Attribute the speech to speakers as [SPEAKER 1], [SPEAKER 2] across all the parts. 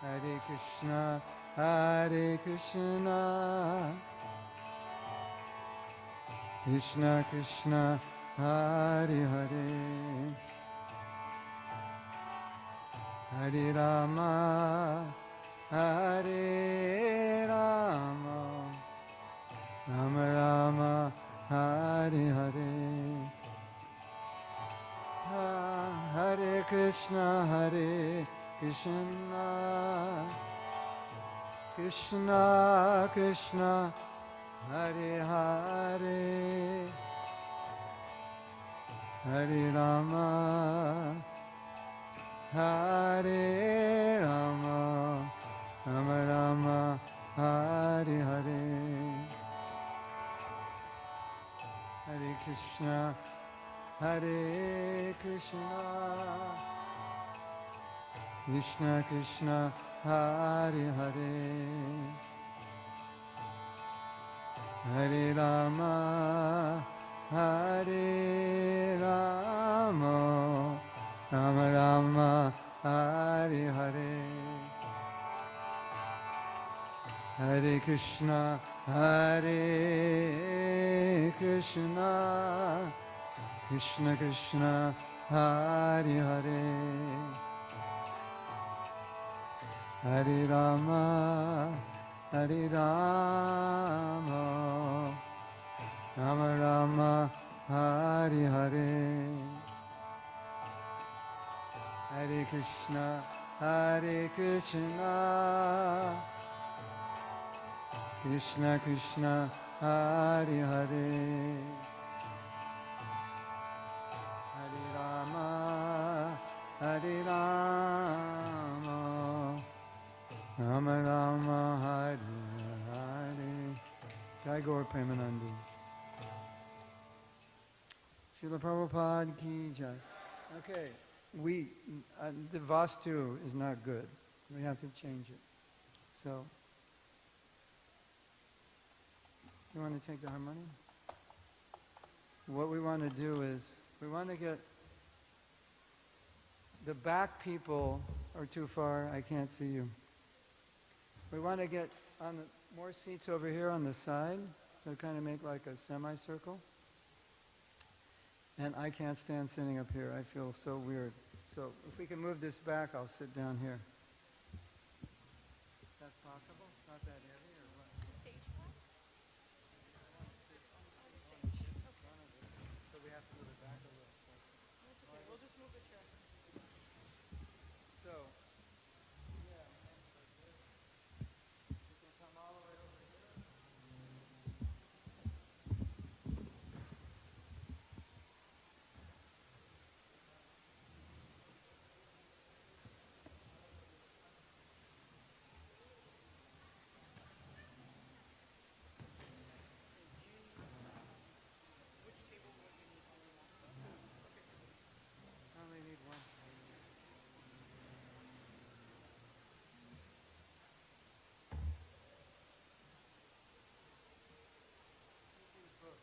[SPEAKER 1] Hare Krishna, Hare Krishna, Krishna Krishna, Hare Hare, Hare Rama, Hare Rama, Rama Rama, Hare Hare, Hare Krishna, Hare Krishna, Krishna Krishna, Hare Hare, Hare Rama, Hare Rama, Rama Rama, Hare Hare, Hare Krishna, Hare Krishna, Krishna Krishna, Hare Hare, Hare Rama, Hare Rama, Rama Rama, Hare Hare, Hare Krishna, Hare Krishna, Krishna Krishna, Hare Hare, Hare Rama, Hare Rama, Rama Rama, Hare Hare, Hare Krishna, Hare Krishna, Krishna Krishna, Hare Hare, Hare Rama, Hare Rama, Rama Rama, Hare Hare. Jai Gaur Premanandi. Srila Prabhupada ki jai. Okay, the Vastu is not good. We have to change it. So, you want to take the harmonium? What we want to do is, we want to get the back people are too far. I can't see you. We want to get on more seats over here on the side, so kind of make like a semicircle. And I can't stand sitting up here. I feel so weird. So if we can move this back, I'll sit down here. That's possible? It's not that heavy or what?
[SPEAKER 2] Stage one?
[SPEAKER 1] I want to sit on the stage. Okay. So we have to move it back a little.
[SPEAKER 2] That's okay. We'll just move the chair.
[SPEAKER 1] So, yeah, you can come all the way over here.
[SPEAKER 2] Which table would you need?
[SPEAKER 1] I only need one.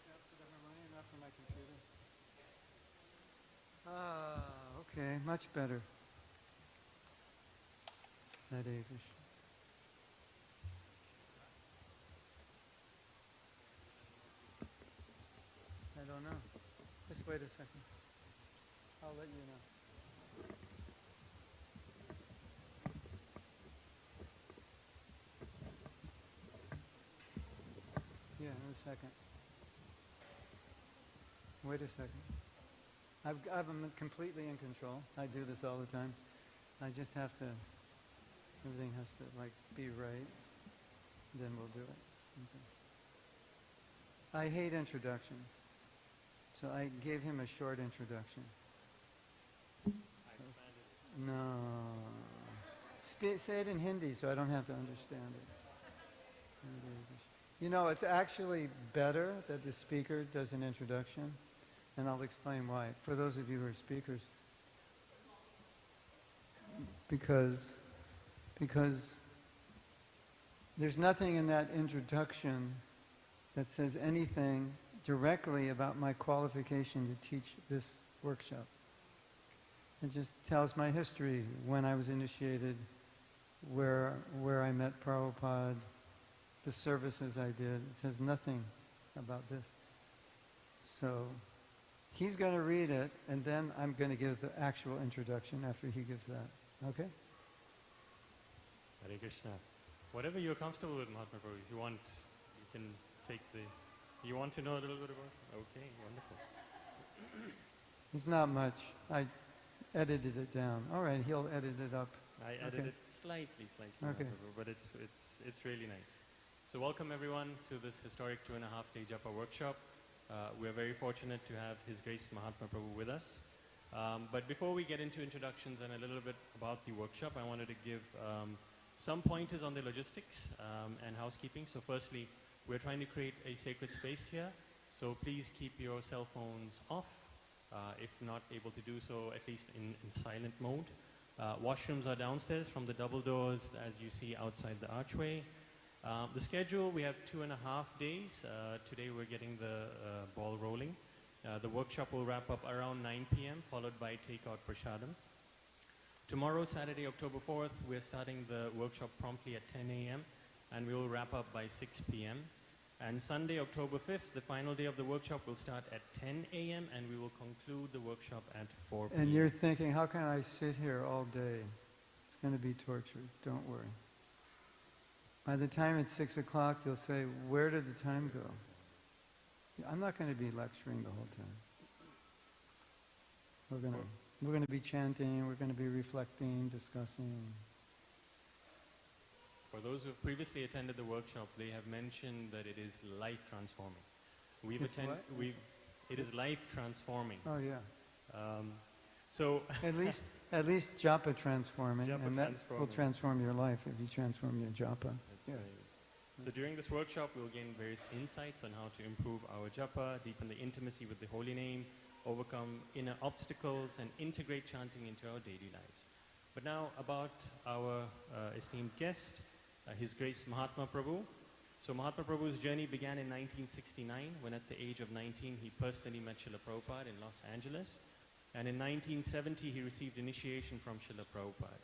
[SPEAKER 1] That's for the harmonium, not for my computer. Ah, okay, much better. Hare Krishna. I don't know. Just wait a second. I'll let you know. Yeah, in a second. Wait a second. I'm completely in control. I do this all the time. I just have to, everything has to like be right. Then we'll do it. Okay. I hate introductions. So I gave him a short introduction. No. Say it in Hindi so I don't have to understand it. You know, it's actually better that the speaker does an introduction, and I'll explain why. For those of you who are speakers, because there's nothing in that introduction that says anything directly about my qualification to teach this workshop. It just tells my history, when I was initiated, where I met Prabhupada, the services I did. It says nothing about this. So he's going to read it, and then I'm going to give the actual introduction after he gives that. Okay?
[SPEAKER 3] Hare Krishna. Whatever you're comfortable with, Mahatma Prabhu. If you want, you can take the... You want to know a little bit about it? Okay, wonderful.
[SPEAKER 1] It's not much. I edited it down. All right, he'll edit it up.
[SPEAKER 3] I
[SPEAKER 1] Okay.
[SPEAKER 3] edited slightly,
[SPEAKER 1] Okay.
[SPEAKER 3] Mahatma Prabhu, but it's really nice. So welcome everyone to this historic 2.5-day Japa workshop. We're very fortunate to have His Grace Mahatma Prabhu with us. But before we get into introductions and a little bit about the workshop, I wanted to give some pointers on the logistics and housekeeping. So firstly, we're trying to create a sacred space here. So please keep your cell phones off. If not able to do so, at least in silent mode. Washrooms are downstairs from the double doors as you see outside the archway. The schedule, we have 2.5 days. Today we're getting the ball rolling. The workshop will wrap up around 9 p.m. followed by takeout prasadam. Tomorrow, Saturday, October 4th, we're starting the workshop promptly at 10 a.m. and we will wrap up by 6 p.m. And Sunday, October 5th, the final day of the workshop will start at 10 a.m. and we will conclude the workshop at 4 p.m.
[SPEAKER 1] And you're thinking, how can I sit here all day? It's going to be torture. Don't worry. By the time it's 6 o'clock, you'll say, where did the time go? I'm not going to be lecturing the whole time. We're going to be chanting, we're going to be reflecting, discussing.
[SPEAKER 3] For those who have previously attended the workshop, they have mentioned that it is life transforming. It is life transforming.
[SPEAKER 1] Oh yeah.
[SPEAKER 3] So
[SPEAKER 1] at least Japa transforming,
[SPEAKER 3] Japa
[SPEAKER 1] and that
[SPEAKER 3] transforming.
[SPEAKER 1] will transform your life if you transform your Japa.
[SPEAKER 3] That's right. So during this workshop, we'll gain various insights on how to improve our Japa, deepen the intimacy with the holy name, overcome inner obstacles, and integrate chanting into our daily lives. But now about our esteemed guest, His Grace Mahatma Prabhu. So Mahatma Prabhu's journey began in 1969 when at the age of 19 he personally met Srila Prabhupada in Los Angeles. And in 1970 he received initiation from Srila Prabhupada.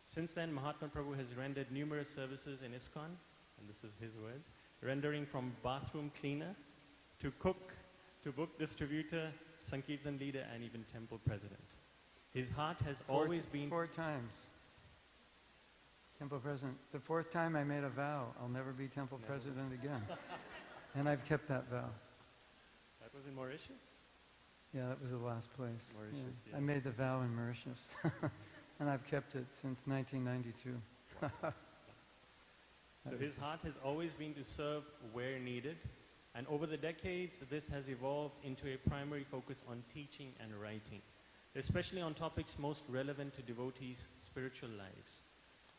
[SPEAKER 3] Since then Mahatma Prabhu has rendered numerous services in ISKCON, and this is his words, rendering from bathroom cleaner to cook to book distributor, Sankirtan leader, and even temple president. His heart has always been...
[SPEAKER 1] 4 times. Temple president. The 4th time I made a vow, I'll never be temple president again. And I've kept that vow.
[SPEAKER 3] That was in Mauritius?
[SPEAKER 1] Yeah, that was the last place.
[SPEAKER 3] Mauritius,
[SPEAKER 1] Yeah. I
[SPEAKER 3] yes.
[SPEAKER 1] made the vow in Mauritius. And I've kept it since 1992.
[SPEAKER 3] So his heart has always been to serve where needed. And over the decades, this has evolved into a primary focus on teaching and writing, especially on topics most relevant to devotees' spiritual lives.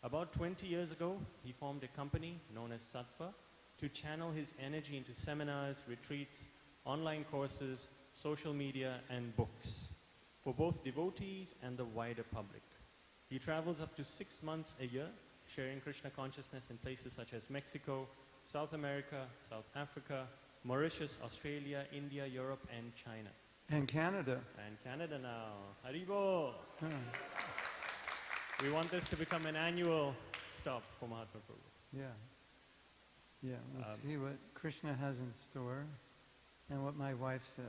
[SPEAKER 3] About 20 years ago, he formed a company known as Sattva to channel his energy into seminars, retreats, online courses, social media, and books for both devotees and the wider public. He travels up to 6 months a year, sharing Krishna consciousness in places such as Mexico, South America, South Africa, Mauritius, Australia, India, Europe, and China.
[SPEAKER 1] And Canada.
[SPEAKER 3] And Canada now. Haribo!
[SPEAKER 1] Yeah.
[SPEAKER 3] We want this to become an annual stop for Mahatma Prabhu.
[SPEAKER 1] Yeah. Yeah, we'll see what Krishna has in store and what my wife says.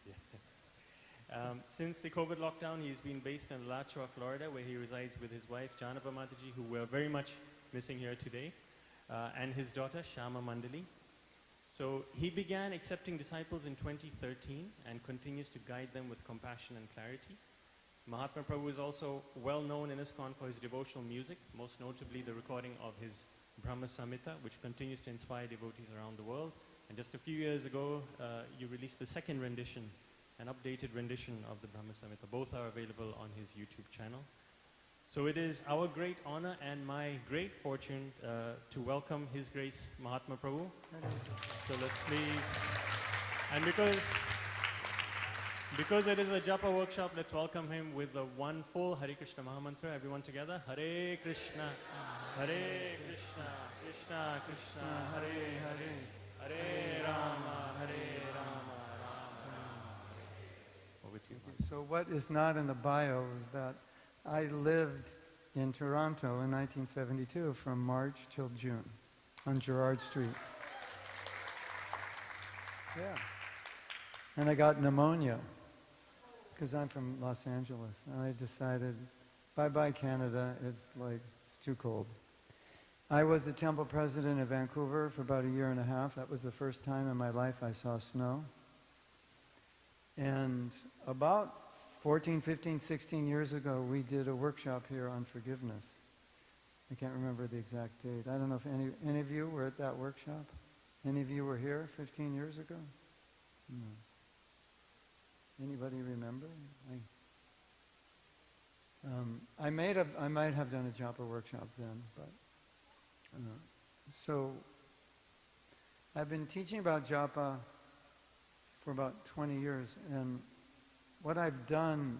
[SPEAKER 3] Yes. Since the COVID lockdown, he's been based in Alachua, Florida, where he resides with his wife, Janava Mataji, who we're very much missing here today, and his daughter, Shama Mandali. So he began accepting disciples in 2013 and continues to guide them with compassion and clarity. Mahatma Prabhu is also well known in ISKCON for his devotional music, most notably the recording of his Brahma Samhita, which continues to inspire devotees around the world. And just a few years ago, you released the second rendition, an updated rendition of the Brahma Samhita. Both are available on his YouTube channel. So it is our great honor and my great fortune to welcome His Grace Mahatma Prabhu. So let's please, and because it is a Japa workshop, let's welcome him with the one full Hare Krishna Mahamantra. Everyone together. Hare Krishna, Hare Krishna, Krishna Krishna, Hare Hare, Hare Rama, Hare Rama, Rama Rama. Over to you.
[SPEAKER 1] So what is not in the bio is that I lived in Toronto in 1972 from March till June on Gerrard Street. Yeah. And I got pneumonia because I'm from Los Angeles. And I decided, bye-bye Canada, it's too cold. I was the temple president of Vancouver for about a year and a half. That was the first time in my life I saw snow. And about 14, 15, 16 years ago, we did a workshop here on forgiveness. I can't remember the exact date. I don't know if any of you were at that workshop. Any of you were here 15 years ago? No. Anybody remember? I might have done a Japa workshop then, but so I've been teaching about Japa for about 20 years, and what I've done,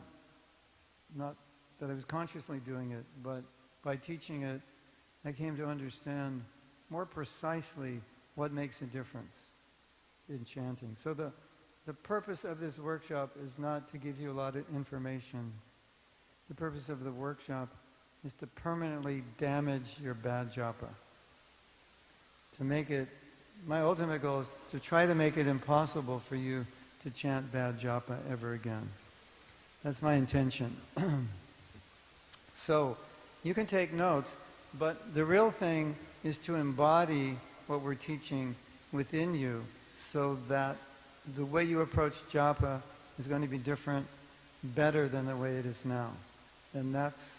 [SPEAKER 1] not that I was consciously doing it, but by teaching it, I came to understand more precisely what makes a difference in chanting. So the purpose of this workshop is not to give you a lot of information. The purpose of the workshop is to permanently damage your bad japa. To make it, my ultimate goal is to try to make it impossible for you to chant bad japa ever again. That's my intention. So, you can take notes, but the real thing is to embody what we're teaching within you so that the way you approach japa is going to be different, better than the way it is now. And that's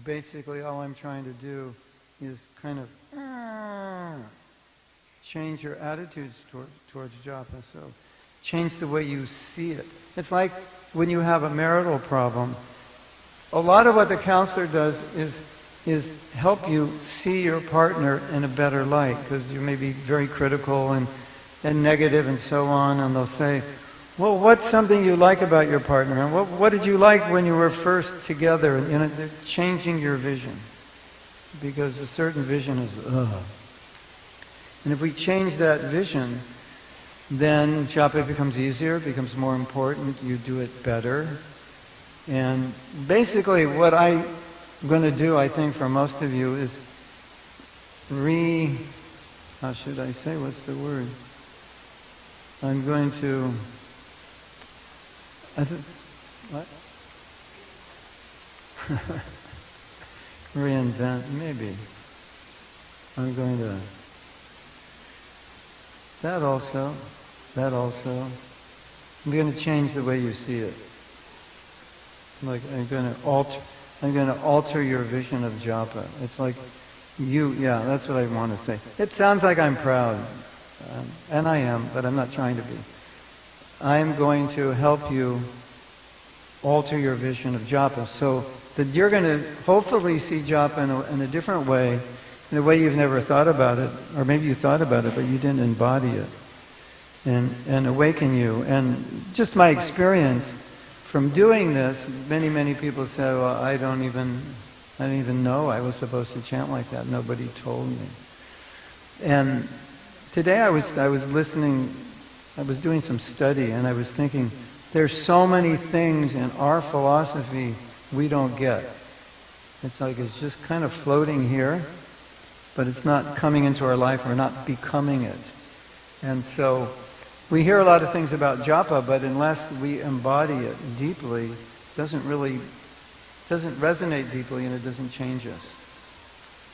[SPEAKER 1] basically all I'm trying to do, is kind of change your attitudes towards japa. So change the way you see it. It's like when you have a marital problem, a lot of what the counselor does is help you see your partner in a better light, because you may be very critical and negative and so on, and they'll say, well, what's something you like about your partner? And what did you like when you were first together? And they're changing your vision, because a certain vision is, ugh. And if we change that vision, then japa becomes easier, becomes more important, you do it better. And basically what I'm going to do, I think, for most of you is how should I say, what's the word? I'm going to, what? Reinvent, maybe. I'm going to, that also. I'm going to change the way you see it. Like I'm going to alter your vision of japa. It's like yeah, that's what I want to say. It sounds like I'm proud, and I am, but I'm not trying to be. I'm going to help you alter your vision of japa so that you're going to hopefully see japa in a different way, in a way you've never thought about it, or maybe you thought about it but you didn't embody it, and awaken you. And just my experience from doing this, many people say, well, I don't even know I was supposed to chant like that. Nobody told me. And today I was listening, I was doing some study, and I was thinking, there's so many things in our philosophy we don't get. It's like it's just kind of floating here, but it's not coming into our life, we're not becoming it. And so we hear a lot of things about japa, but unless we embody it deeply, it doesn't resonate deeply, and it doesn't change us.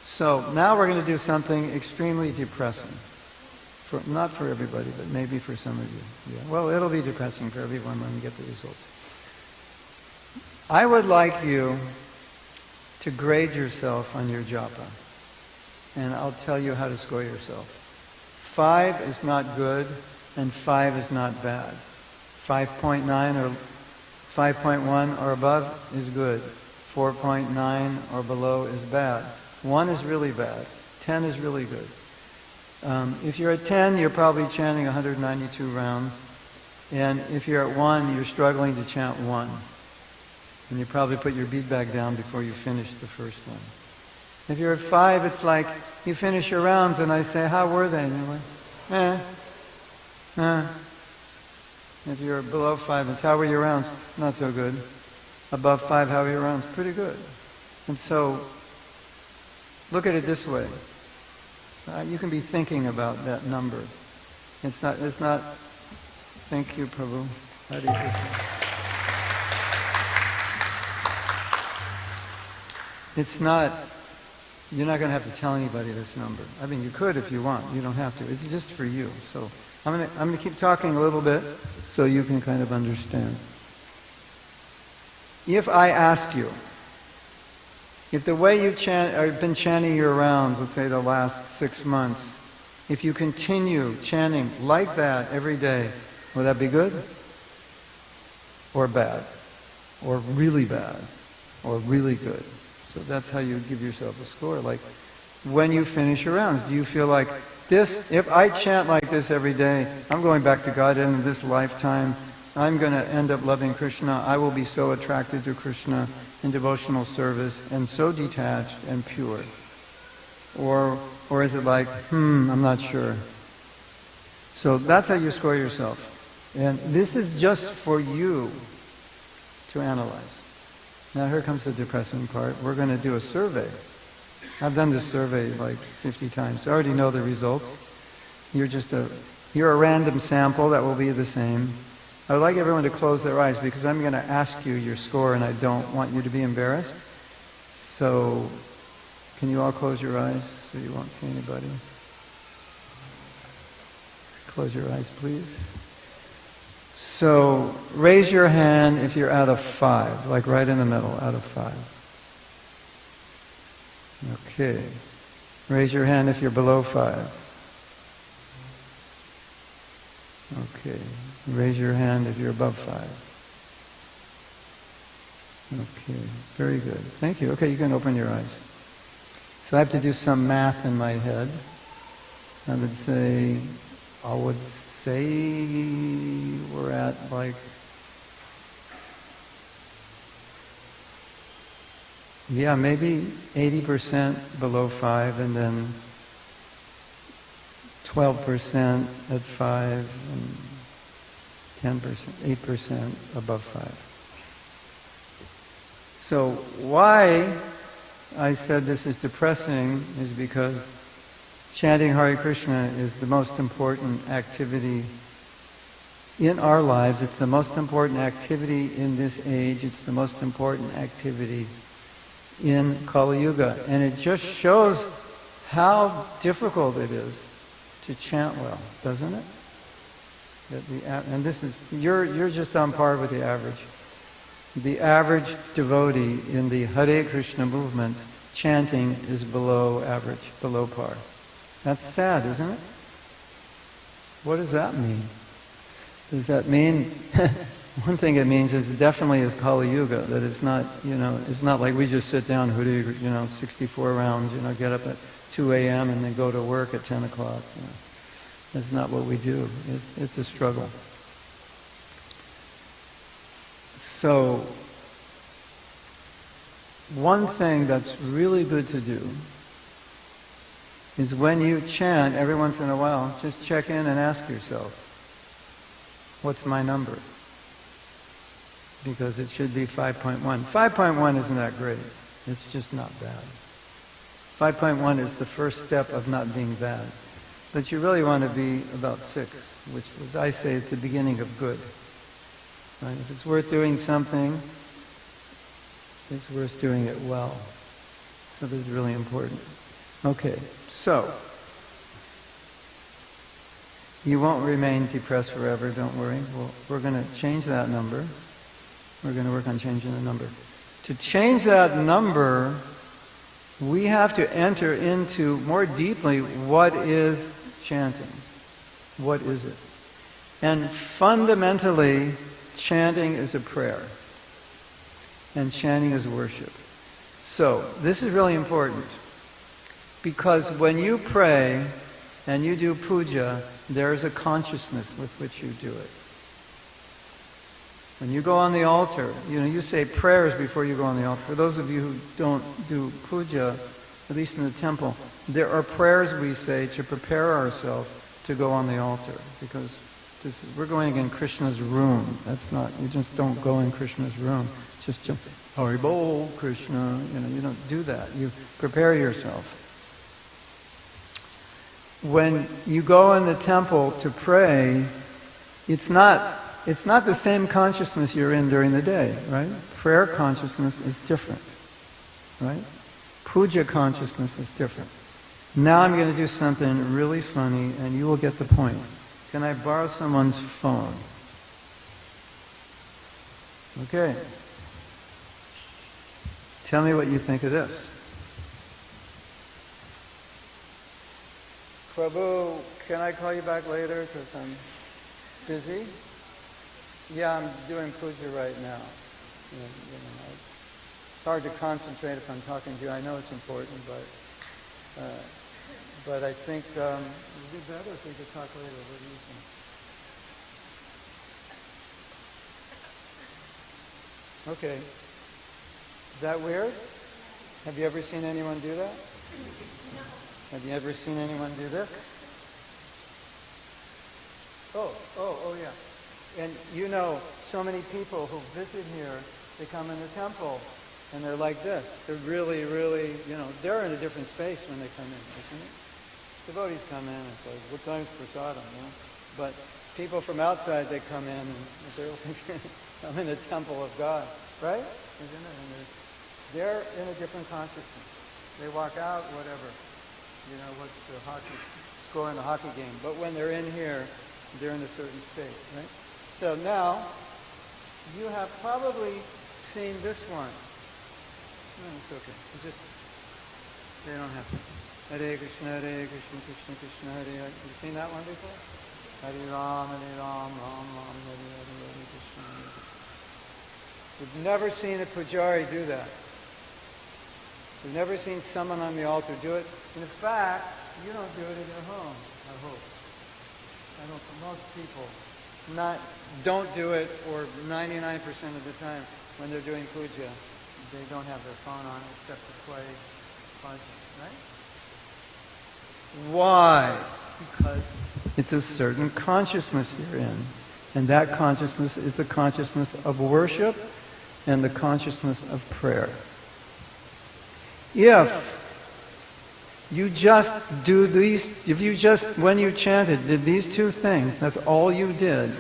[SPEAKER 1] So now we're going to do something extremely depressing. Not for everybody, but maybe for some of you. Yeah. Well, it'll be depressing for everyone when we get the results. I would like you to grade yourself on your japa, and I'll tell you how to score yourself. 5 is not good, and 5 is not bad. 5.9 or 5.1 or above is good. 4.9 or below is bad. 1 is really bad. 10 is really good. If you're at 10, you're probably chanting 192 rounds. And if you're at 1, you're struggling to chant 1. And you probably put your bead bag down before you finish the first one. If you're at 5, it's like you finish your rounds and I say, how were they? And you're like, If you're below 5, it's how were your rounds? Not so good. Above 5, how are your rounds? Pretty good. And so, look at it this way. You can be thinking about that number. It's not, thank you, Prabhu. Hare Krishna. It's not, you're not going to have to tell anybody this number. I mean, you could if you want. You don't have to. It's just for you. So I'm going to keep talking a little bit so you can kind of understand. If I ask you, if the way you have been chanting your rounds, let's say the last 6 months, if you continue chanting like that every day, will that be good? Or bad? Or really bad? Or really good? So that's how you give yourself a score. Like, when you finish your rounds, do you feel like this, if I chant like this every day, I'm going back to God in this lifetime, I'm going to end up loving Krishna, I will be so attracted to Krishna in devotional service and so detached and pure? Or is it like, I'm not sure. So that's how you score yourself. And this is just for you to analyze. Now here comes the depressing part. We're going to do a survey. I've done this survey like 50 times. I already know the results. You're a random sample that will be the same. I would like everyone to close their eyes because I'm going to ask you your score and I don't want you to be embarrassed. So, can you all close your eyes so you won't see anybody? Close your eyes, please. So, raise your hand if you're out of 5, like right in the middle, out of 5. Okay. Raise your hand if you're below 5. Okay. Raise your hand if you're above 5. Okay. Very good. Thank you. Okay, you can open your eyes. So I have to do some math in my head. I would say we're at like, yeah, maybe 80% below 5 and then 12% at 5 and 10%, 8% above 5. So why I said this is depressing is because chanting Hare Krishna is the most important activity in our lives. It's the most important activity in this age. It's the most important activity in Kali Yuga. And it just shows how difficult it is to chant well, doesn't it? And this is, you're just on par with the average. The average devotee in the Hare Krishna movement, chanting is below average, below par. That's sad, isn't it? What does that mean? Does that mean, one thing it means is definitely is Kali Yuga, that it's not, it's not like we just sit down, 64 rounds, get up at 2 a.m. and then go to work at 10 o'clock. That's not what we do. It's a struggle. So, one thing that's really good to do is when you chant, every once in a while, just check in and ask yourself, what's my number? Because it should be 5.1. 5.1 isn't that great. It's just not bad. 5.1 is the first step of not being bad. But you really want to be about 6, which was, I say, is the beginning of good. Right? If it's worth doing something, it's worth doing it well. So this is really important. Okay, so you won't remain depressed forever, don't worry. We're going to change that number. We're going to work on changing the number. To change that number, we have to enter into more deeply what is chanting. What is it? And fundamentally, chanting is a prayer. And chanting is worship. So, this is really important. Because when you pray and you do puja, there is a consciousness with which you do it. When you go on the altar, you say prayers before you go on the altar. For those of you who don't do puja, at least in the temple, there are prayers we say to prepare ourselves to go on the altar. Because we're going in Krishna's room. That's not, you just don't go in Krishna's room. just jump, Haribol, Krishna, you don't do that. You prepare yourself. When you go in the temple to pray, it's not the same consciousness you're in during the day, right? Prayer consciousness is different, right? Puja consciousness is different. Now I'm going to do something really funny, and you will get the point. Can I borrow someone's phone? Okay. Tell me what you think of this. Prabhu, can I call you back later because I'm busy? Yeah, I'm doing puja right now. It's hard to concentrate if I'm talking to you. I know it's important, but I think it would be better if we could talk later. What do you think? Okay. Is that weird? Have you ever seen anyone do that? Have you ever seen anyone do this? Oh, yeah. And so many people who visit here, they come in the temple, and they're like this. They're really, really, they're in a different space when they come in, isn't it? Devotees come in, and it's like, what time's prasadam, But people from outside, they come in, and they're like, I'm in the temple of God, right? Isn't it? And they're in a different consciousness. They walk out, whatever. What's the score in the hockey game. But when they're in here, they're in a certain state, right? So now, you have probably seen this one. No, it's okay. They don't have to. Hare Krishna, Krishna Krishna, Hare. Have you seen that one before? Hare Ram, Ram Ram, Hare Krishna. We've never seen a pujari do that. We've never seen someone on the altar do it. And in fact, you don't do it in your home, I hope. I know for most people, don't do it, or 99% of the time when they're doing puja, they don't have their phone on except to play bhajan, right? Why? Because it's a certain consciousness you're in. And that consciousness is the consciousness of worship and the consciousness of prayer. If you just do these, if you just, when you chanted, did these two things, that's all you did,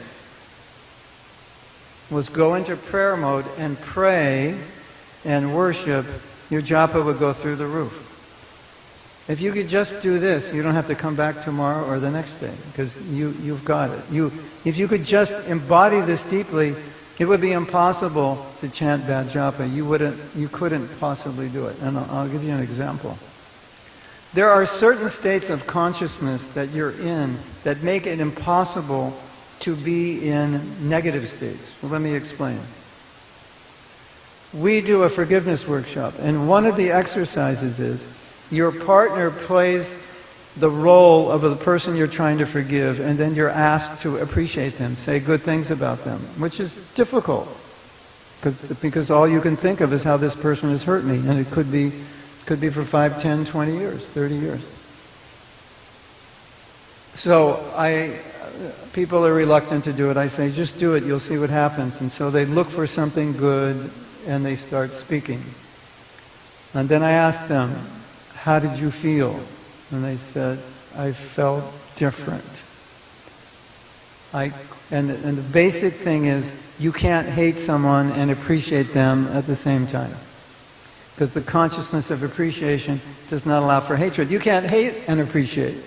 [SPEAKER 1] was go into prayer mode and pray and worship, your japa would go through the roof. If you could just do this, you don't have to come back tomorrow or the next day, because you've got it. If you could just embody this deeply, it would be impossible to chant bad japa. You couldn't possibly do it. And I'll give you an example. There are certain states of consciousness that you're in that make it impossible to be in negative states. Well, let me explain. We do a forgiveness workshop, and one of the exercises is your partner plays the role of the person you're trying to forgive, and then you're asked to appreciate them, say good things about them, which is difficult, because all you can think of is how this person has hurt me, and it could be for 5, 10, 20 years, 30 years. So people are reluctant to do it. I say, just do it, you'll see what happens. And so they look for something good, and they start speaking. And then I ask them, how did you feel? And they said, I felt different. And the basic thing is, you can't hate someone and appreciate them at the same time. Because the consciousness of appreciation does not allow for hatred. You can't hate and appreciate.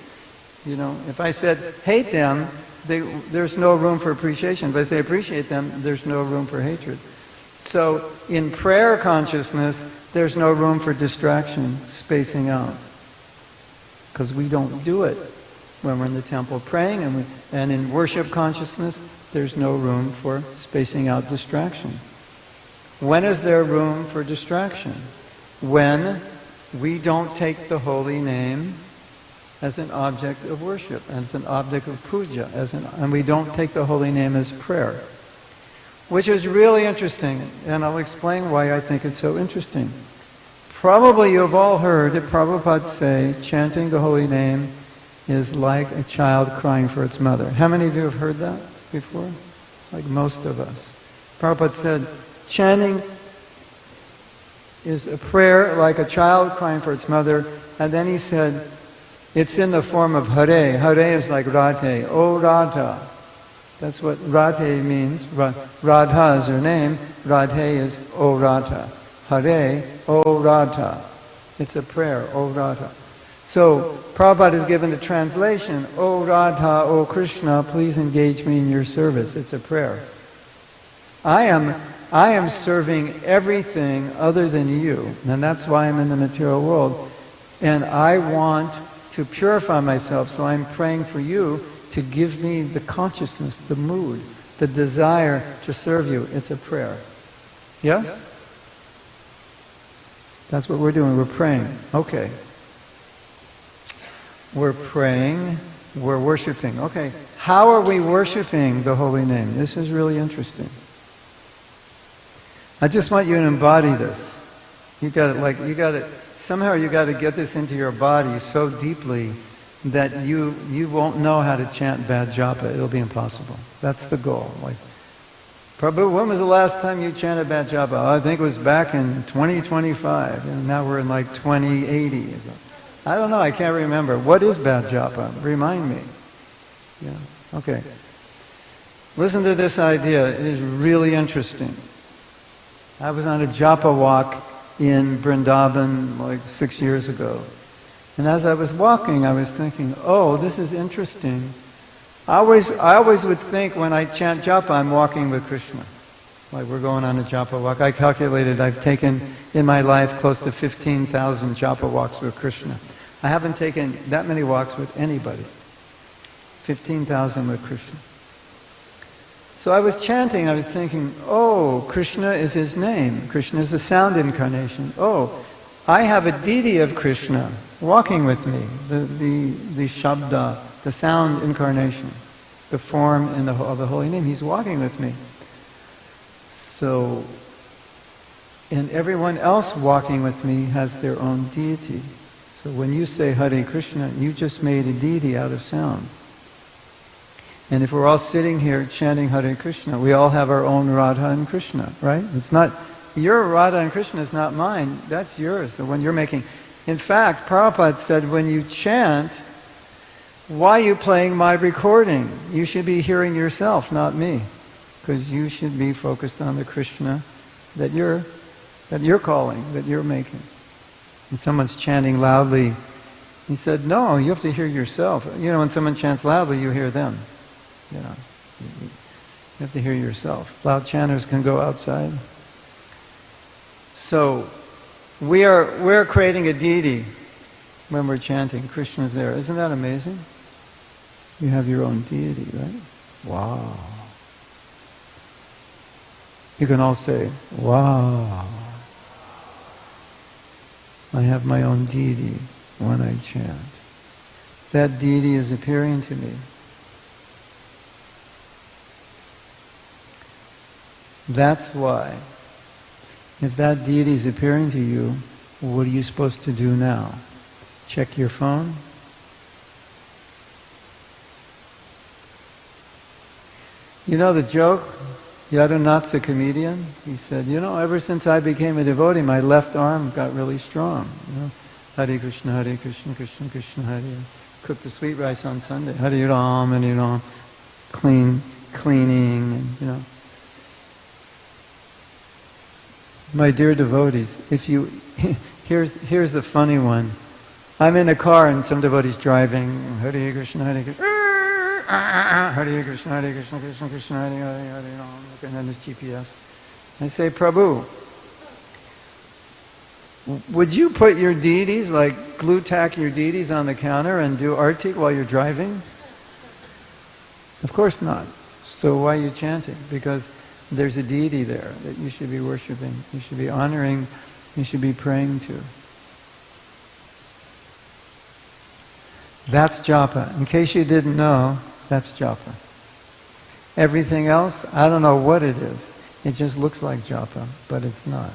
[SPEAKER 1] If I said hate them, there's no room for appreciation. If I say appreciate them, there's no room for hatred. So in prayer consciousness, there's no room for distraction, spacing out. Because we don't do it when we're in the temple praying, and in worship consciousness, there's no room for spacing out distraction. When is there room for distraction? When we don't take the holy name as an object of worship, as an object of puja, and we don't take the holy name as prayer. Which is really interesting, and I'll explain why I think it's so interesting. Probably you've all heard Prabhupada say, chanting the holy name is like a child crying for its mother. How many of you have heard that before? It's like most of us. Prabhupada said, chanting is a prayer like a child crying for its mother. And then he said, it's in the form of Hare. Hare is like Radhe. O Radha. That's what Radhe means. Radha is her name. Radhe is O Radha. Hare, O Radha. It's a prayer, O Radha. So, Prabhupada has given the translation, O Radha, O Krishna, please engage me in your service. It's a prayer. I am serving everything other than you, and that's why I'm in the material world. And I want to purify myself, so I'm praying for you to give me the consciousness, the mood, the desire to serve you. It's a prayer. Yes? That's what we're doing. We're praying. Okay. We're praying. We're worshiping. Okay. How are we worshiping the holy name? This is really interesting. I just want you to embody this. Somehow you got to get this into your body so deeply that you won't know how to chant bad japa. It'll be impossible. That's the goal. Like, Prabhu, when was the last time you chanted bad japa? Oh, I think it was back in 2025, and now we're in like 2080. I don't know, I can't remember. What is bad japa? Remind me. Yeah. Okay. Listen to this idea. It is really interesting. I was on a japa walk in Vrindavan like 6 years ago. And as I was walking, I was thinking, oh, this is interesting. I always would think when I chant japa, I'm walking with Krishna. Like we're going on a japa walk. I calculated I've taken in my life close to 15,000 japa walks with Krishna. I haven't taken that many walks with anybody. 15,000 with Krishna. So I was chanting, I was thinking, oh, Krishna is his name. Krishna is a sound incarnation. Oh, I have a deity of Krishna walking with me, the Shabda, the sound incarnation, the form of the holy name. He's walking with me. So, and everyone else walking with me has their own deity. So when you say Hare Krishna, you just made a deity out of sound. And if we're all sitting here chanting Hare Krishna, we all have our own Radha and Krishna, right? It's not, your Radha and Krishna is not mine, that's yours, the one you're making. In fact, Prabhupada said, when you chant, why are you playing my recording? You should be hearing yourself, not me. Because you should be focused on the Krishna that you're calling, that you're making. And someone's chanting loudly. He said, no, you have to hear yourself. You know, when someone chants loudly, you hear them. You know, you have to hear yourself. Loud chanters can go outside. So, we're creating a deity when we're chanting. Krishna's there. Isn't that amazing? You have your own deity, right? Wow. You can all say, wow. I have my own deity when I chant. That deity is appearing to me. That's why, if that deity is appearing to you, what are you supposed to do now? Check your phone? You know the joke? Yadunath's a comedian. He said, you know, ever since I became a devotee, my left arm got really strong. You know, Hare Krishna, Krishna Krishna, Hare. Cook the sweet rice on Sunday. Hare Ram, Hare Ram. Cleaning, and, you know. My dear devotees, here's the funny one. I'm in a car and some devotee's driving, Hare Krishna, Hare Krishna, Hare Krishna, Krishna Krishna, Hare Hare, and then there's GPS. I say, Prabhu, would you put your deities, like glue tack your deities on the counter and do artik while you're driving? Of course not. So why are you chanting? Because there's a deity there that you should be worshiping, you should be honoring, you should be praying to. That's japa. In case you didn't know, that's japa. Everything else, I don't know what it is. It just looks like japa, but it's not.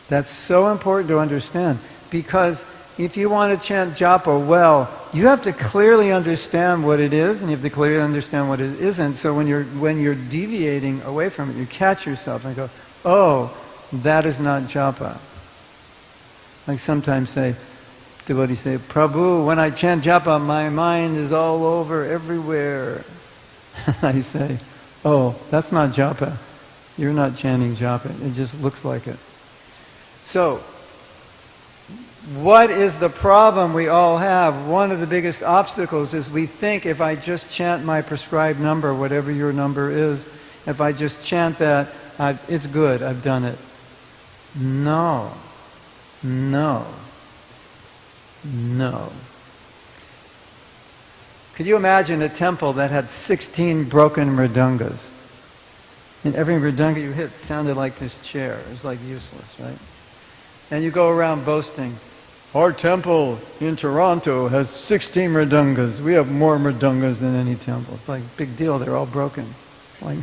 [SPEAKER 1] That's so important to understand, because if you want to chant japa well, you have to clearly understand what it is, and you have to clearly understand what it isn't. So when you're deviating away from it, you catch yourself and go, oh, that is not japa. Like sometimes devotees say, Prabhu, when I chant japa, my mind is all over, everywhere. I say, oh, that's not japa. You're not chanting japa. It just looks like it. So, what is the problem we all have? One of the biggest obstacles is we think if I just chant my prescribed number, whatever your number is, if I just chant that, it's good, I've done it. No. No. No. Could you imagine a temple that had 16 broken mridangas? And every mridanga you hit sounded like this chair. It was like useless, right? And you go around boasting, our temple in Toronto has 16 mridangas. We have more mridangas than any temple. It's like, big deal, they're all broken. Like,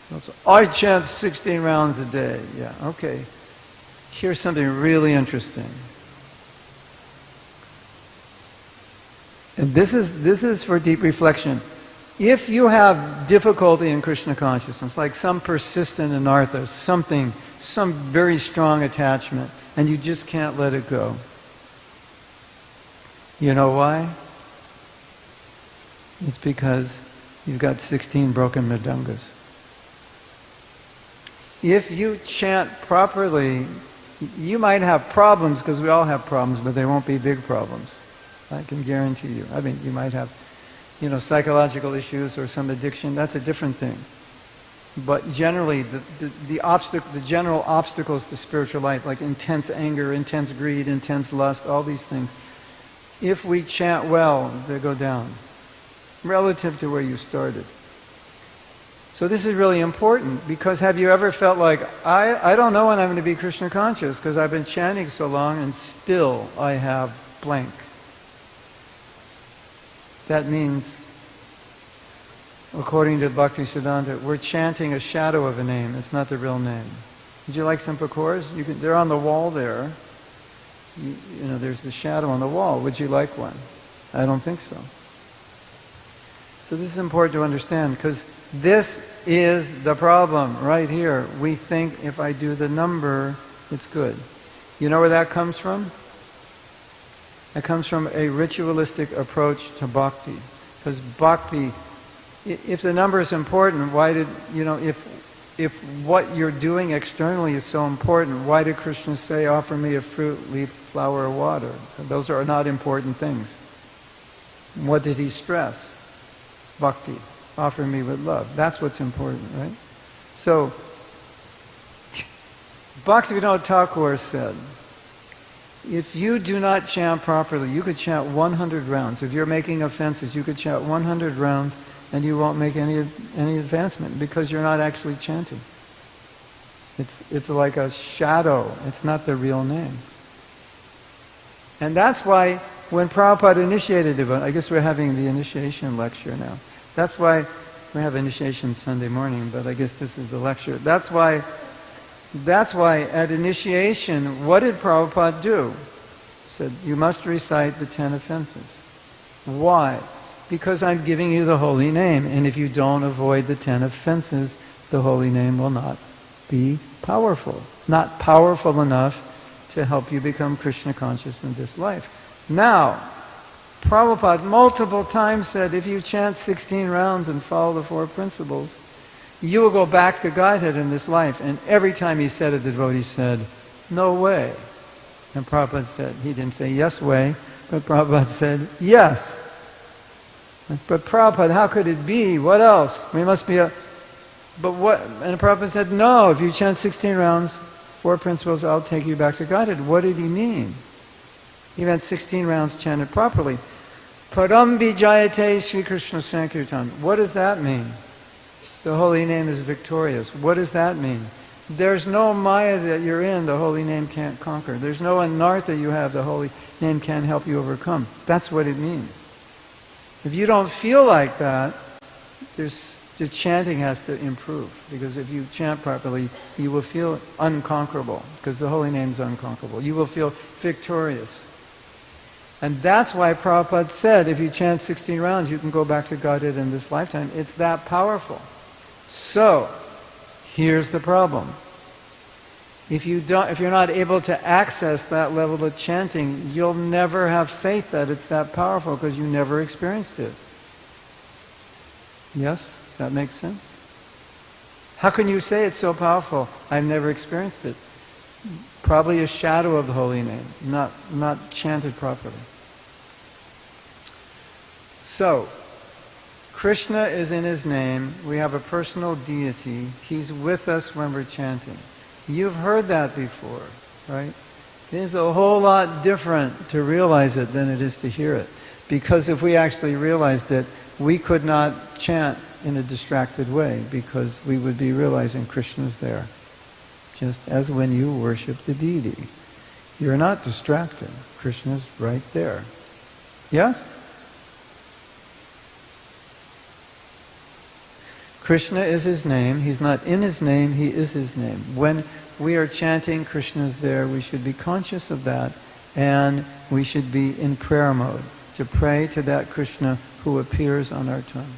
[SPEAKER 1] so I chant 16 rounds a day. Yeah, okay. Here's something really interesting. And this is for deep reflection. If you have difficulty in Krishna consciousness, like some persistent anartha, some very strong attachment, and you just can't let it go. You know why? It's because you've got 16 broken mridangas. If you chant properly, you might have problems, because we all have problems, but they won't be big problems. I can guarantee you. I mean, you might have, psychological issues or some addiction. That's a different thing. But generally, the general obstacles to spiritual life, like intense anger, intense greed, intense lust, all these things, if we chant well, they go down, relative to where you started. So this is really important, because have you ever felt like, I don't know when I'm going to be Krishna conscious, because I've been chanting so long and still I have blank. That means, according to Bhaktisiddhanta, we're chanting a shadow of a name. It's not the real name. Would you like some pakors? They're on the wall there. There's the shadow on the wall. Would you like one? I don't think so. So this is important to understand, because this is the problem right here. We think if I do the number, it's good. You know where that comes from? That comes from a ritualistic approach to bhakti. Because bhakti, if the number is important, if what you're doing externally is so important, why did Krishna say, offer me a fruit, leaf, flower, or water? Those are not important things. What did he stress? Bhakti. Offer me with love. That's what's important, right? So, Bhaktivinoda Thakur said, if you do not chant properly, you could chant 100 rounds. If you're making offenses, you could chant 100 rounds and you won't make any advancement, because you're not actually chanting. It's like a shadow. It's not the real name. And that's why when Prabhupada initiated it, I guess we're having the initiation lecture now. That's why we have initiation Sunday morning, but I guess this is the lecture. That's why at initiation, what did Prabhupada do? He said, you must recite the 10 offenses. Why? Because I'm giving you the holy name, and if you don't avoid the 10 offenses, the holy name will not be powerful. Not powerful enough to help you become Krishna conscious in this life. Now, Prabhupada multiple times said, if you chant 16 rounds and follow the 4 principles, you will go back to Godhead in this life. And every time he said it, the devotee said, no way. And Prabhupada said, he didn't say yes way, but Prabhupada said yes. But Prabhupada, how could it be? What else? We must be but what? And Prabhupada said, no, if you chant 16 rounds, 4 principles, I'll take you back to Godhead. What did he mean? He meant 16 rounds chanted properly. Param Vijayate Sri Krishna Sankirtan. What does that mean? The holy name is victorious. What does that mean? There's no Maya that you're in, the holy name can't conquer. There's no anartha you have, the holy name can't help you overcome. That's what it means. If you don't feel like that, the chanting has to improve. Because if you chant properly, you will feel unconquerable. Because the holy name is unconquerable. You will feel victorious. And that's why Prabhupada said, if you chant 16 rounds, you can go back to Godhead in this lifetime. It's that powerful. So, here's the problem. If you're not able to access that level of chanting, you'll never have faith that it's that powerful because you never experienced it. Yes? Does that make sense? How can you say it's so powerful? I've never experienced it. Probably a shadow of the holy name, not chanted properly. So, Krishna is in his name. We have a personal deity. He's with us when we're chanting. You've heard that before, right? It's a whole lot different to realize it than it is to hear it. Because if we actually realized it, we could not chant in a distracted way because we would be realizing Krishna's there. Just as when you worship the deity. You're not distracted. Krishna's right there. Yes? Krishna is his name. He's not in his name, he is his name. When we are chanting Krishna's there, we should be conscious of that, and we should be in prayer mode to pray to that Krishna who appears on our tongue.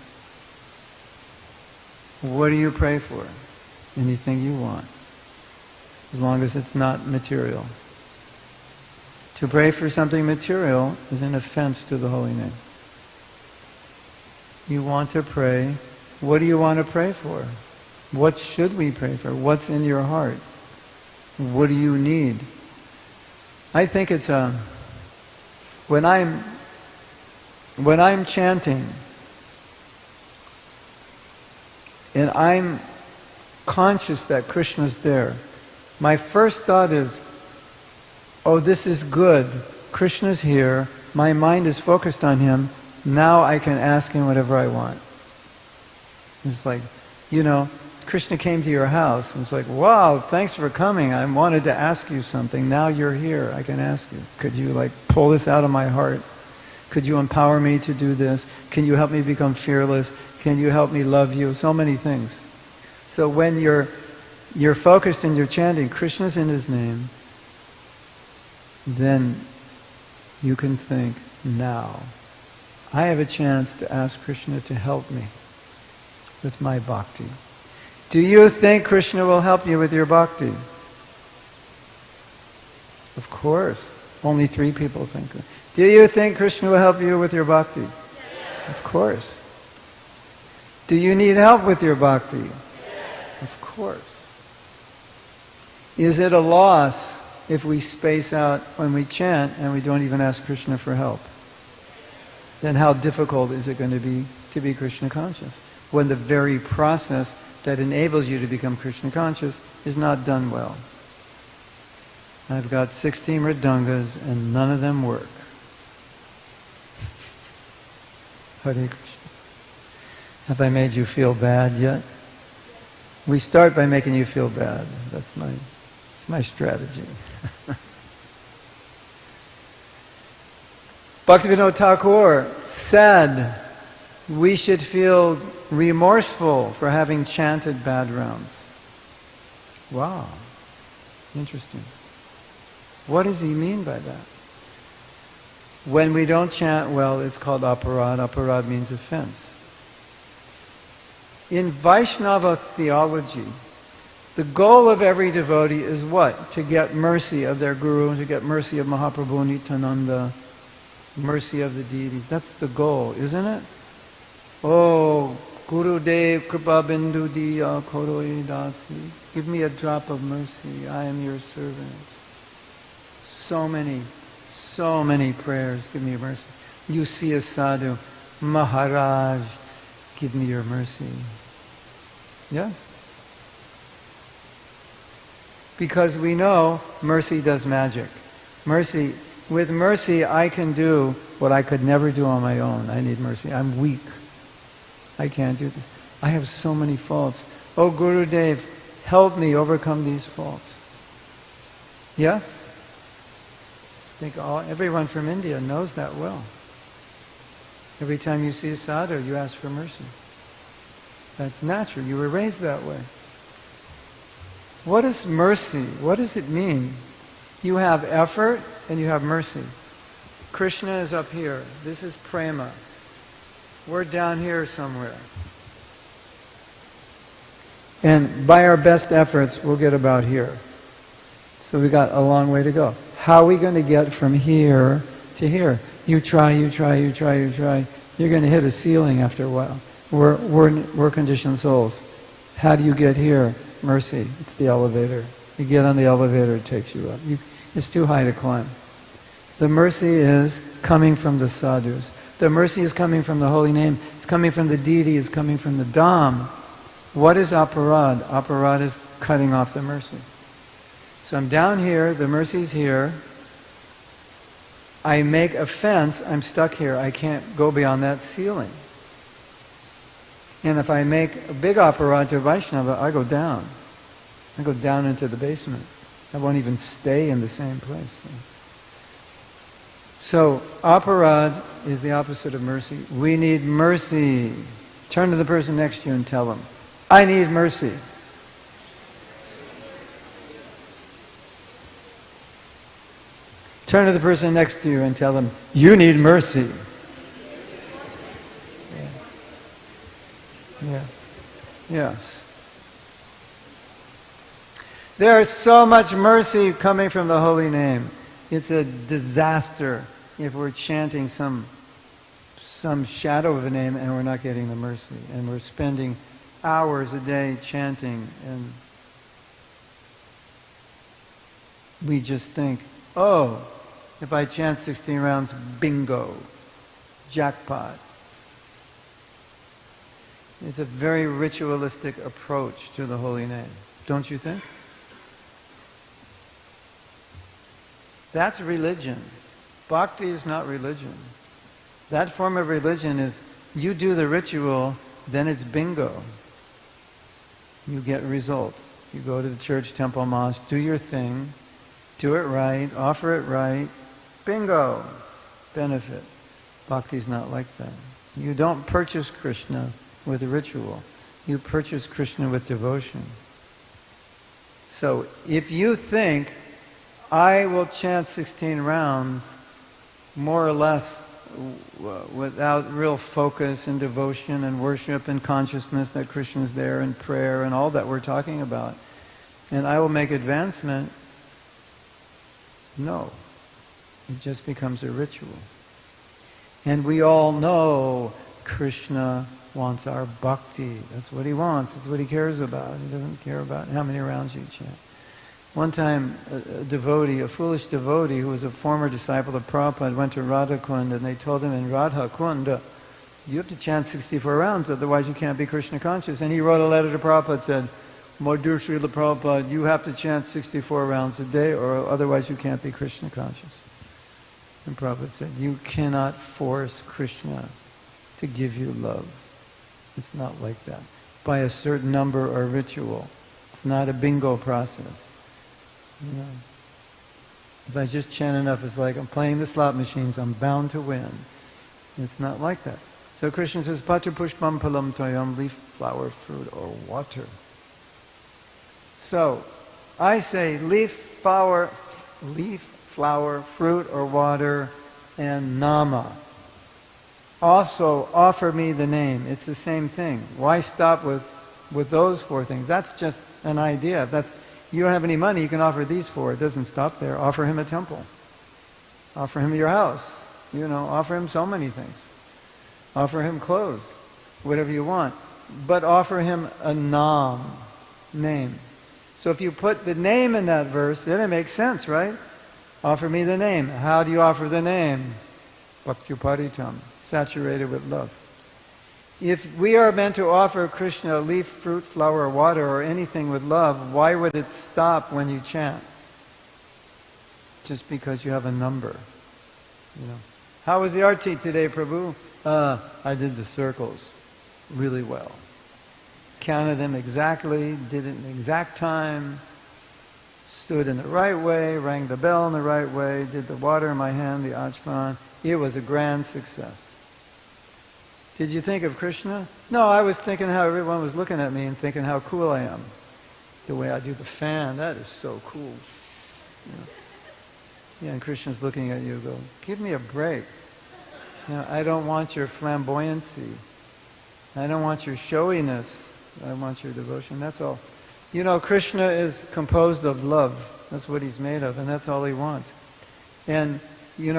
[SPEAKER 1] What do you pray for? Anything you want, as long as it's not material. To pray for something material is an offense to the holy name. You want to pray. What do you want to pray for? What should we pray for? What's in your heart? What do you need? I think it's when I'm chanting and I'm conscious that Krishna's there, my first thought is, oh, this is good. Krishna's here. My mind is focused on him. Now I can ask him whatever I want. It's like, Krishna came to your house. And it's like, wow, thanks for coming. I wanted to ask you something. Now you're here. I can ask you. Could you pull this out of my heart? Could you empower me to do this? Can you help me become fearless? Can you help me love you? So many things. So when you're focused and you're chanting, Krishna's in his name, then you can think, now, I have a chance to ask Krishna to help me with my bhakti. Do you think Krishna will help you with your bhakti? Of course. Only 3 people think that. Do you think Krishna will help you with your bhakti? Yes. Of course. Do you need help with your bhakti? Yes. Of course. Is it a loss if we space out when we chant and we don't even ask Krishna for help? Then how difficult is it going to be Krishna conscious when the very process that enables you to become Krishna conscious is not done well? I've got 16 mridangas and none of them work. Hare Krishna. Have I made you feel bad yet? We start by making you feel bad. That's my strategy. Bhaktivinoda Thakur said we should feel remorseful for having chanted bad rounds. Wow. Interesting. What does he mean by that? When we don't chant well, it's called aparad. Aparad means offense. In Vaishnava theology, the goal of every devotee is what? To get mercy of their guru, to get mercy of Mahaprabhu Nityananda, mercy of the deities. That's the goal, isn't it? Oh, Guru Dev Kripa Bindu Diya Koroi Dasi. Give me a drop of mercy. I am your servant. So many prayers. Give me mercy. You see a sadhu. Maharaj, give me your mercy. Yes? Because we know mercy does magic. With mercy I can do what I could never do on my own. I need mercy. I'm weak. I can't do this. I have so many faults. Oh Gurudev, help me overcome these faults. Yes? I think everyone from India knows that well. Every time you see a sadhu, you ask for mercy. That's natural. You were raised that way. What is mercy? What does it mean? You have effort and you have mercy. Krishna is up here. This is prema. We're down here somewhere. And by our best efforts, we'll get about here. So we got a long way to go. How are we going to get from here to here? You try. You're going to hit a ceiling after a while. We're conditioned souls. How do you get here? Mercy. It's the elevator. You get on the elevator, it takes you up. It's too high to climb. The mercy is coming from the sadhus. The mercy is coming from the holy name. It's coming from the deity. It's coming from the Dham. What is aparad? Aparad is cutting off the mercy. So I'm down here, the mercy's here. I make a fence, I'm stuck here. I can't go beyond that ceiling. And if I make a big aparad to Vaishnava, I go down. I go down into the basement. I won't even stay in the same place. So, aparad is the opposite of mercy. We need mercy. Turn to the person next to you and tell them, I need mercy. Turn to the person next to you and tell them, you need mercy. Yeah. Yes. There is so much mercy coming from the holy name. It's a disaster if we're chanting some shadow of a name and we're not getting the mercy. And we're spending hours a day chanting and we just think, oh, if I chant 16 rounds, bingo, jackpot. It's a very ritualistic approach to the holy name, don't you think? That's religion. Bhakti is not religion. That form of religion is, you do the ritual, then it's bingo. You get results. You go to the church, temple, mosque, do your thing, do it right, offer it right, bingo, benefit. Bhakti is not like that. You don't purchase Krishna with a ritual. You purchase Krishna with devotion. So if you think, I will chant 16 rounds more or less without real focus and devotion and worship and consciousness that Krishna is there and prayer and all that we're talking about, and I will make advancement, no. It just becomes a ritual. And we all know Krishna wants our bhakti. That's what he wants. That's what he cares about. He doesn't care about how many rounds you chant. One time, a devotee, a foolish devotee who was a former disciple of Prabhupada, went to Radha Kund and they told him in Radha Kund, you have to chant 64 rounds, otherwise you can't be Krishna conscious. And he wrote a letter to Prabhupada, said, my dear Srila Prabhupada, you have to chant 64 rounds a day or otherwise you can't be Krishna conscious. And Prabhupada said, you cannot force Krishna to give you love. It's not like that. By a certain number or ritual. It's not a bingo process. You know. If I just chant enough, it's like I'm playing the slot machines, I'm bound to win. It's not like that. So Krishna says, Patra pushpam palam toyam, leaf, flower, fruit, or water. So, I say leaf, flower, fruit, or water, and nama. Also, offer me the name. It's the same thing. Why stop with those four things? That's just an idea. If you don't have any money, you can offer these four. It doesn't stop there. Offer him a temple. Offer him your house. Offer him so many things. Offer him clothes. Whatever you want. But offer him a name. So if you put the name in that verse, then it makes sense, right? Offer me the name. How do you offer the name? Bhaktuparitam, saturated with love. If we are meant to offer Krishna a leaf, fruit, flower, water, or anything with love, why would it stop when you chant? Just because you have a number. How was the arti today, Prabhu? I did the circles really well. Counted them exactly, did it in the exact time, stood in the right way, rang the bell in the right way, did the water in my hand, the achman. It was a grand success. Did you think of Krishna? No, I was thinking how everyone was looking at me and thinking how cool I am. The way I do the fan, that is so cool. Yeah, and Krishna's looking at you, go, give me a break. I don't want your flamboyancy. I don't want your showiness. I want your devotion, that's all. Krishna is composed of love. That's what he's made of, and that's all he wants. And,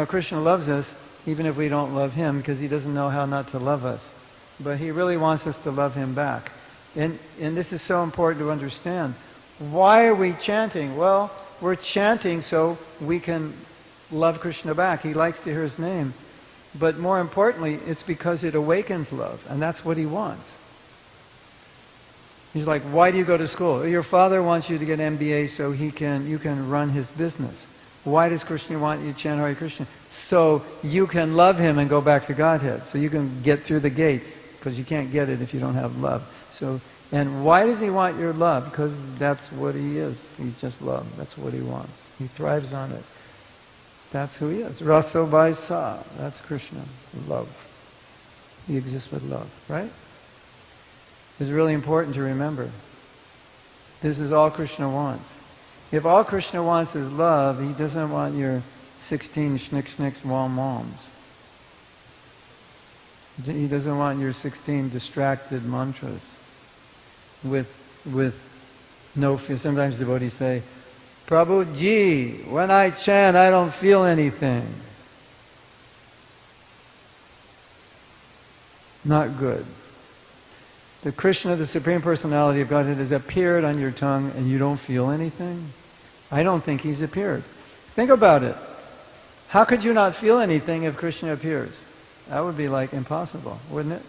[SPEAKER 1] Krishna loves us even if we don't love him, because he doesn't know how not to love us. But he really wants us to love him back. And this is so important to understand. Why are we chanting? Well, we're chanting so we can love Krishna back. He likes to hear his name. But more importantly, it's because it awakens love, and that's what he wants. He's like, why do you go to school? Your father wants you to get MBA so you can run his business. Why does Krishna want you to chant Hare Krishna? So you can love him and go back to Godhead. So you can get through the gates, because you can't get it if you don't have love. And why does he want your love? Because that's what he is. He's just love. That's what he wants. He thrives on it. That's who he is. Rasa Vaisa. That's Krishna. Love. He exists with love, right? It's really important to remember. This is all Krishna wants. If all Krishna wants is love, he doesn't want your 16 schnick-schnicks wom-woms. He doesn't want your 16 distracted mantras with no fear. Sometimes devotees say, Prabhuji, when I chant, I don't feel anything. Not good. The Krishna, the Supreme Personality of Godhead, has appeared on your tongue and you don't feel anything? I don't think he's appeared. Think about it. How could you not feel anything if Krishna appears? That would be like impossible, wouldn't it?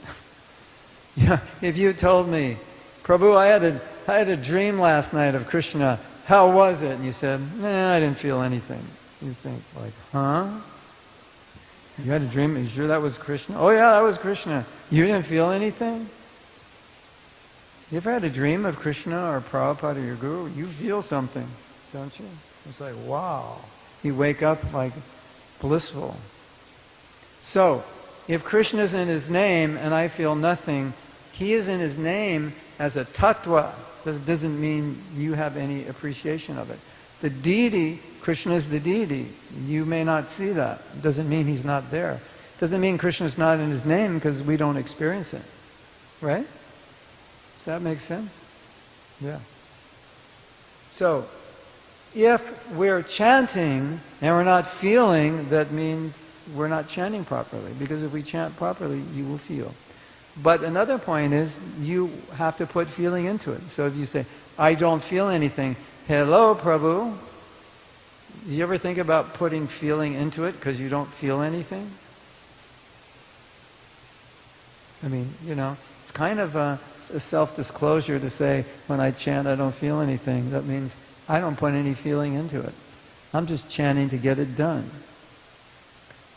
[SPEAKER 1] Yeah, if you told me, Prabhu, I had a dream last night of Krishna. How was it? And you said, I didn't feel anything. You think like, huh? You had a dream? Are you sure that was Krishna? Oh yeah, that was Krishna. You didn't feel anything? You ever had a dream of Krishna or Prabhupada or your guru? You feel something, don't you? It's like, wow. You wake up like blissful. So, if Krishna is in his name and I feel nothing, he is in his name as a tattva. That doesn't mean you have any appreciation of it. The deity, Krishna is the deity. You may not see that. It doesn't mean he's not there. It doesn't mean Krishna is not in his name because we don't experience it. Right? Does that make sense? Yeah. So, if we're chanting and we're not feeling, that means we're not chanting properly. Because if we chant properly, you will feel. But another point is, you have to put feeling into it. So if you say, I don't feel anything, hello, Prabhu. You ever think about putting feeling into it because you don't feel anything? I mean, it's kind of a self-disclosure to say, when I chant, I don't feel anything. That means I don't put any feeling into it. I'm just chanting to get it done.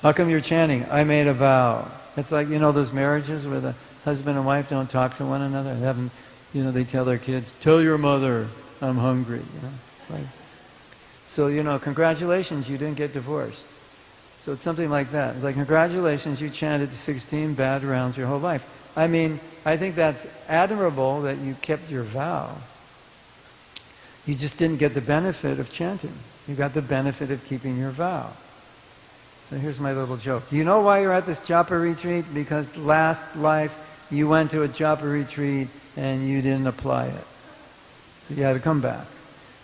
[SPEAKER 1] How come you're chanting? I made a vow. It's like, those marriages where the husband and wife don't talk to one another. They haven't, they tell their kids, tell your mother I'm hungry. It's like, so, congratulations, you didn't get divorced. So it's something like that. It's like, congratulations, you chanted 16 bad rounds your whole life. I mean, I think that's admirable that you kept your vow. You just didn't get the benefit of chanting. You got the benefit of keeping your vow. So here's my little joke. You know why you're at this Japa retreat? Because last life you went to a Japa retreat and you didn't apply it. So you had to come back.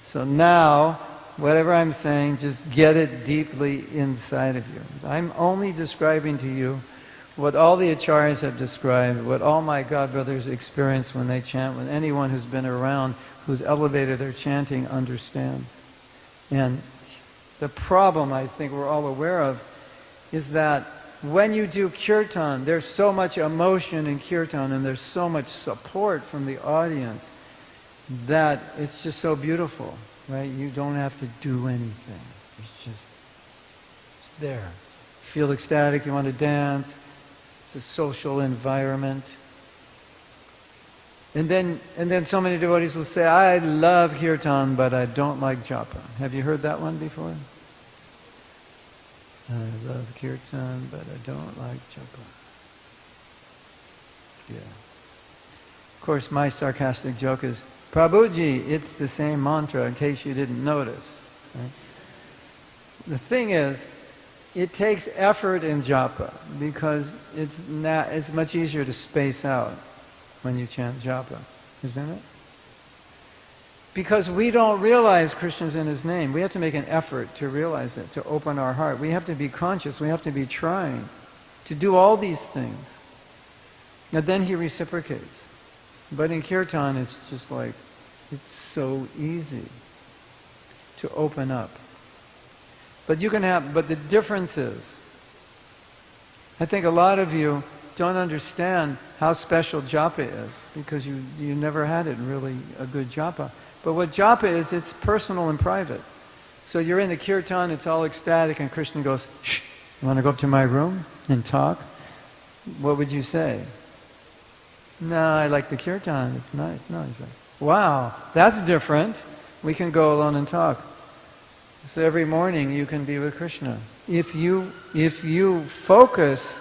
[SPEAKER 1] So now, whatever I'm saying, just get it deeply inside of you. I'm only describing to you what all the acharyas have described, what all my God brothers experience when they chant, when anyone who's been around, who's elevated their chanting understands. And the problem I think we're all aware of is that when you do kirtan, there's so much emotion in kirtan and there's so much support from the audience that it's just so beautiful, right? You don't have to do anything. It's there. You feel ecstatic, you want to dance. It's a social environment. And then so many devotees will say, I love kirtan, but I don't like japa. Have you heard that one before? I love kirtan, but I don't like japa. Yeah. Of course, my sarcastic joke is, Prabhuji, it's the same mantra in case you didn't notice. Right? The thing is, it takes effort in japa because it's much easier to space out when you chant japa, isn't it? Because we don't realize Krishna's in His name. We have to make an effort to realize it, to open our heart. We have to be conscious. We have to be trying to do all these things. And then He reciprocates. But in Kirtan, it's just like, it's so easy to open up. But the difference is, I think a lot of you don't understand how special japa is because you never had it really a good japa. But what japa is, it's personal and private. So you're in the kirtan, it's all ecstatic, and Krishna goes, "Shh, you want to go up to my room and talk?" What would you say? "No, I like the kirtan, it's nice." No, he's like, "Wow, that's different. We can go alone and talk." So every morning you can be with Krishna. If you focus,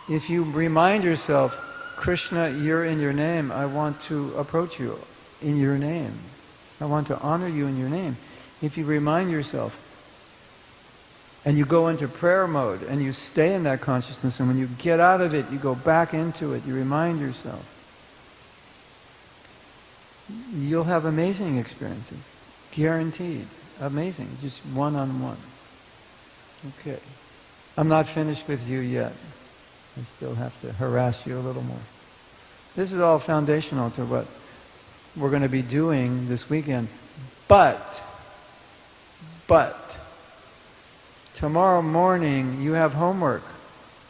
[SPEAKER 1] if you remind yourself, "Krishna, you're in your name. I want to approach you in your name. I want to honor you in your name." If you remind yourself, and you go into prayer mode, and you stay in that consciousness, and when you get out of it, you go back into it, you remind yourself, you'll have amazing experiences. Guaranteed. Amazing. Just one-on-one. Okay. I'm not finished with you yet. I still have to harass you a little more. This is all foundational to what we're going to be doing this weekend. But, tomorrow morning you have homework.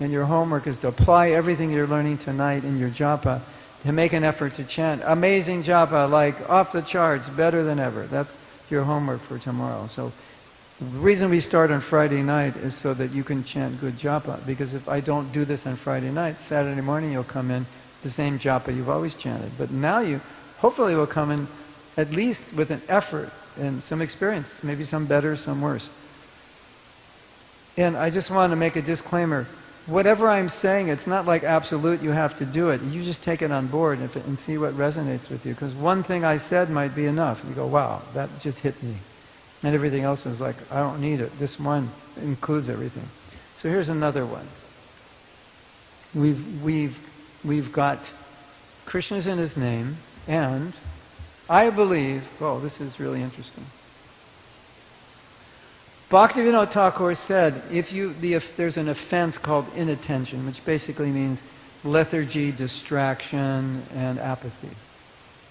[SPEAKER 1] And your homework is to apply everything you're learning tonight in your japa, to make an effort to chant amazing japa, like off the charts, better than ever. That's your homework for tomorrow. So the reason we start on Friday night is so that you can chant good japa. Because if I don't do this on Friday night, Saturday morning you'll come in the same japa you've always chanted. But now you hopefully will come in at least with an effort and some experience, maybe some better, some worse. And I just want to make a disclaimer. Whatever I'm saying, it's not like absolute, you have to do it. You just take it on board and see what resonates with you. Because one thing I said might be enough. You go, wow, that just hit me. And everything else is like, I don't need it. This one includes everything. So here's another one. We've got Krishna's in His name, and I believe, oh, this is really interesting. Bhaktivinoda Thakur said, if there's an offense called inattention, which basically means lethargy, distraction, and apathy.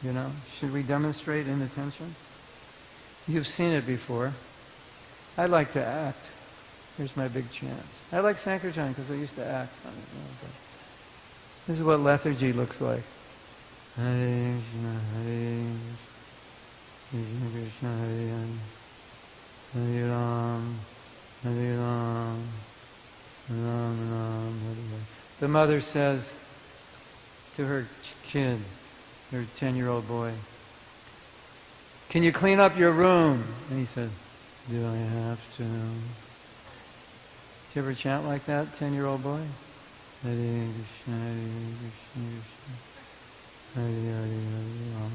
[SPEAKER 1] You know, should we demonstrate inattention? You've seen it before. I like to act. Here's my big chance. I like Sankirtan because I used to act on it. You know, but this is what lethargy looks like. Hare Krishna, Hare Krishna, Krishna Hare Hare Ram, Hare Ram, Ram Ram, Hare Hare. The mother says to her kid, her 10-year-old boy, "Can you clean up your room?" And he said, "Do I have to?" Did you ever chant like that, 10-year-old boy? Hare Krishna, Hare Krishna, Krishna Hare Hare, Ram Ram,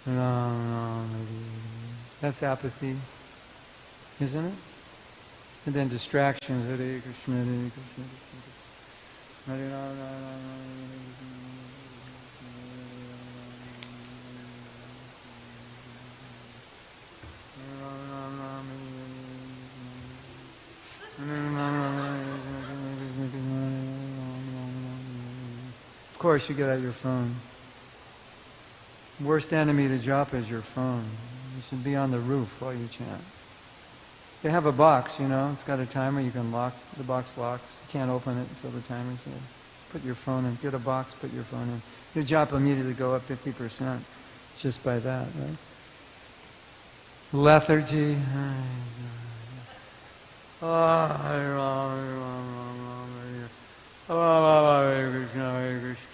[SPEAKER 1] Hare Hare. That's apathy, isn't it? And then distractions. Hare Krishna, Hare Krishna, Krishna Krishna, Hare Ram, Ram Ram, Of course, you get out your phone. Worst enemy to japa is your phone. You should be on the roof while you chant. They have a box, you know, it's got a timer, you can lock, the box locks. You can't open it until the timer's in. Just put your phone in, get a box, put your phone in. Your japa immediately go up 50% just by that, right? Lethargy.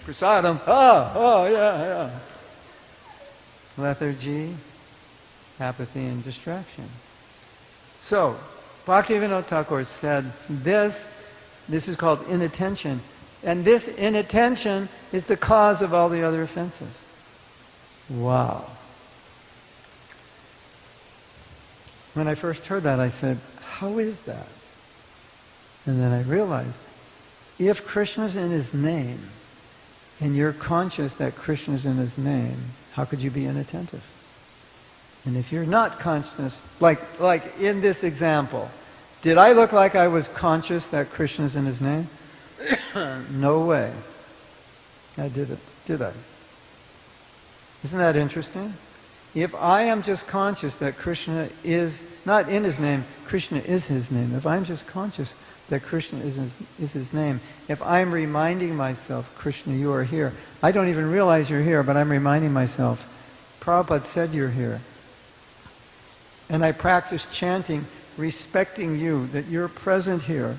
[SPEAKER 1] Prasadam. Yeah. Lethargy, apathy, and distraction. So, Bhaktivinoda Thakur said this is called inattention. And this inattention is the cause of all the other offenses. Wow. When I first heard that, I said, how is that? And then I realized, if Krishna's in His name, and you're conscious that Krishna's in His name, how could you be inattentive? And if you're not conscious, like in this example, did I look like I was conscious that Krishna is in his name? No way. I didn't, did I? Isn't that interesting? If I am just conscious that Krishna is not in his name, Krishna is his name. If I'm just conscious that Krishna is his name, if I'm reminding myself, Krishna, you are here. I don't even realize you're here, but I'm reminding myself, Prabhupada said you're here. And I practice chanting, respecting you, that you're present here.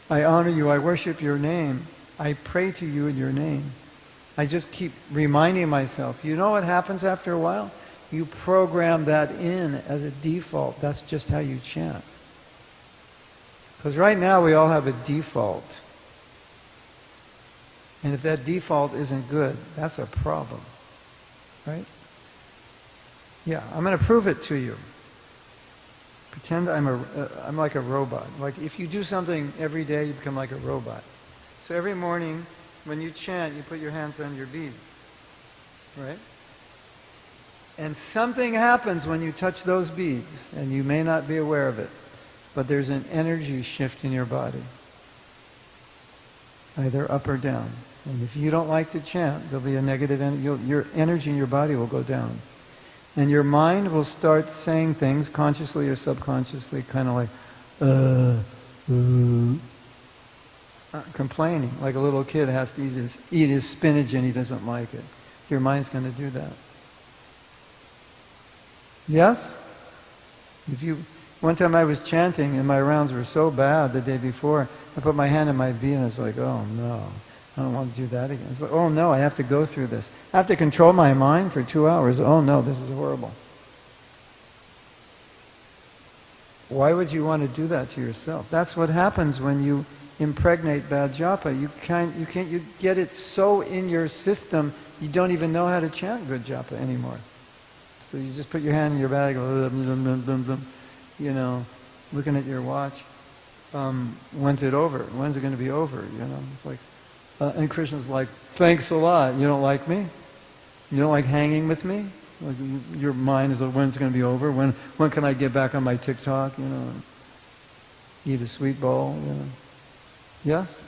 [SPEAKER 1] I honor you, I worship your name. I pray to you in your name. I just keep reminding myself. You know what happens after a while? You program that in as a default. That's just how you chant. Because right now we all have a default. And if that default isn't good, that's a problem. Right? Yeah, I'm going to prove it to you. Pretend I'm like a robot. Like if you do something every day, you become like a robot. So every morning, when you chant, you put your hands on your beads. Right? And something happens when you touch those beads, and you may not be aware of it, but there's an energy shift in your body. Either up or down. And if you don't like to chant, there'll be a negative energy. Your energy in your body will go down. And your mind will start saying things, consciously or subconsciously, kind of like, complaining, like a little kid has to eat his spinach and he doesn't like it. Your mind's going to do that. Yes? One time I was chanting and my rounds were so bad the day before, I put my hand in my bead and I was like, oh no, I don't want to do that again. It's like, oh no, I have to go through this. I have to control my mind for 2 hours. Oh no, this is horrible. Why would you want to do that to yourself? That's what happens when you impregnate bad japa. You get it so in your system, you don't even know how to chant good japa anymore. So you just put your hand in your bag, you know, looking at your watch. When's it over? When's it going to be over? You know, it's like, and Krishna's like, thanks a lot. You don't like me? You don't like hanging with me? Like your mind is like, when's it going to be over? When can I get back on my TikTok? You know, eat a sweet bowl. You know, yes.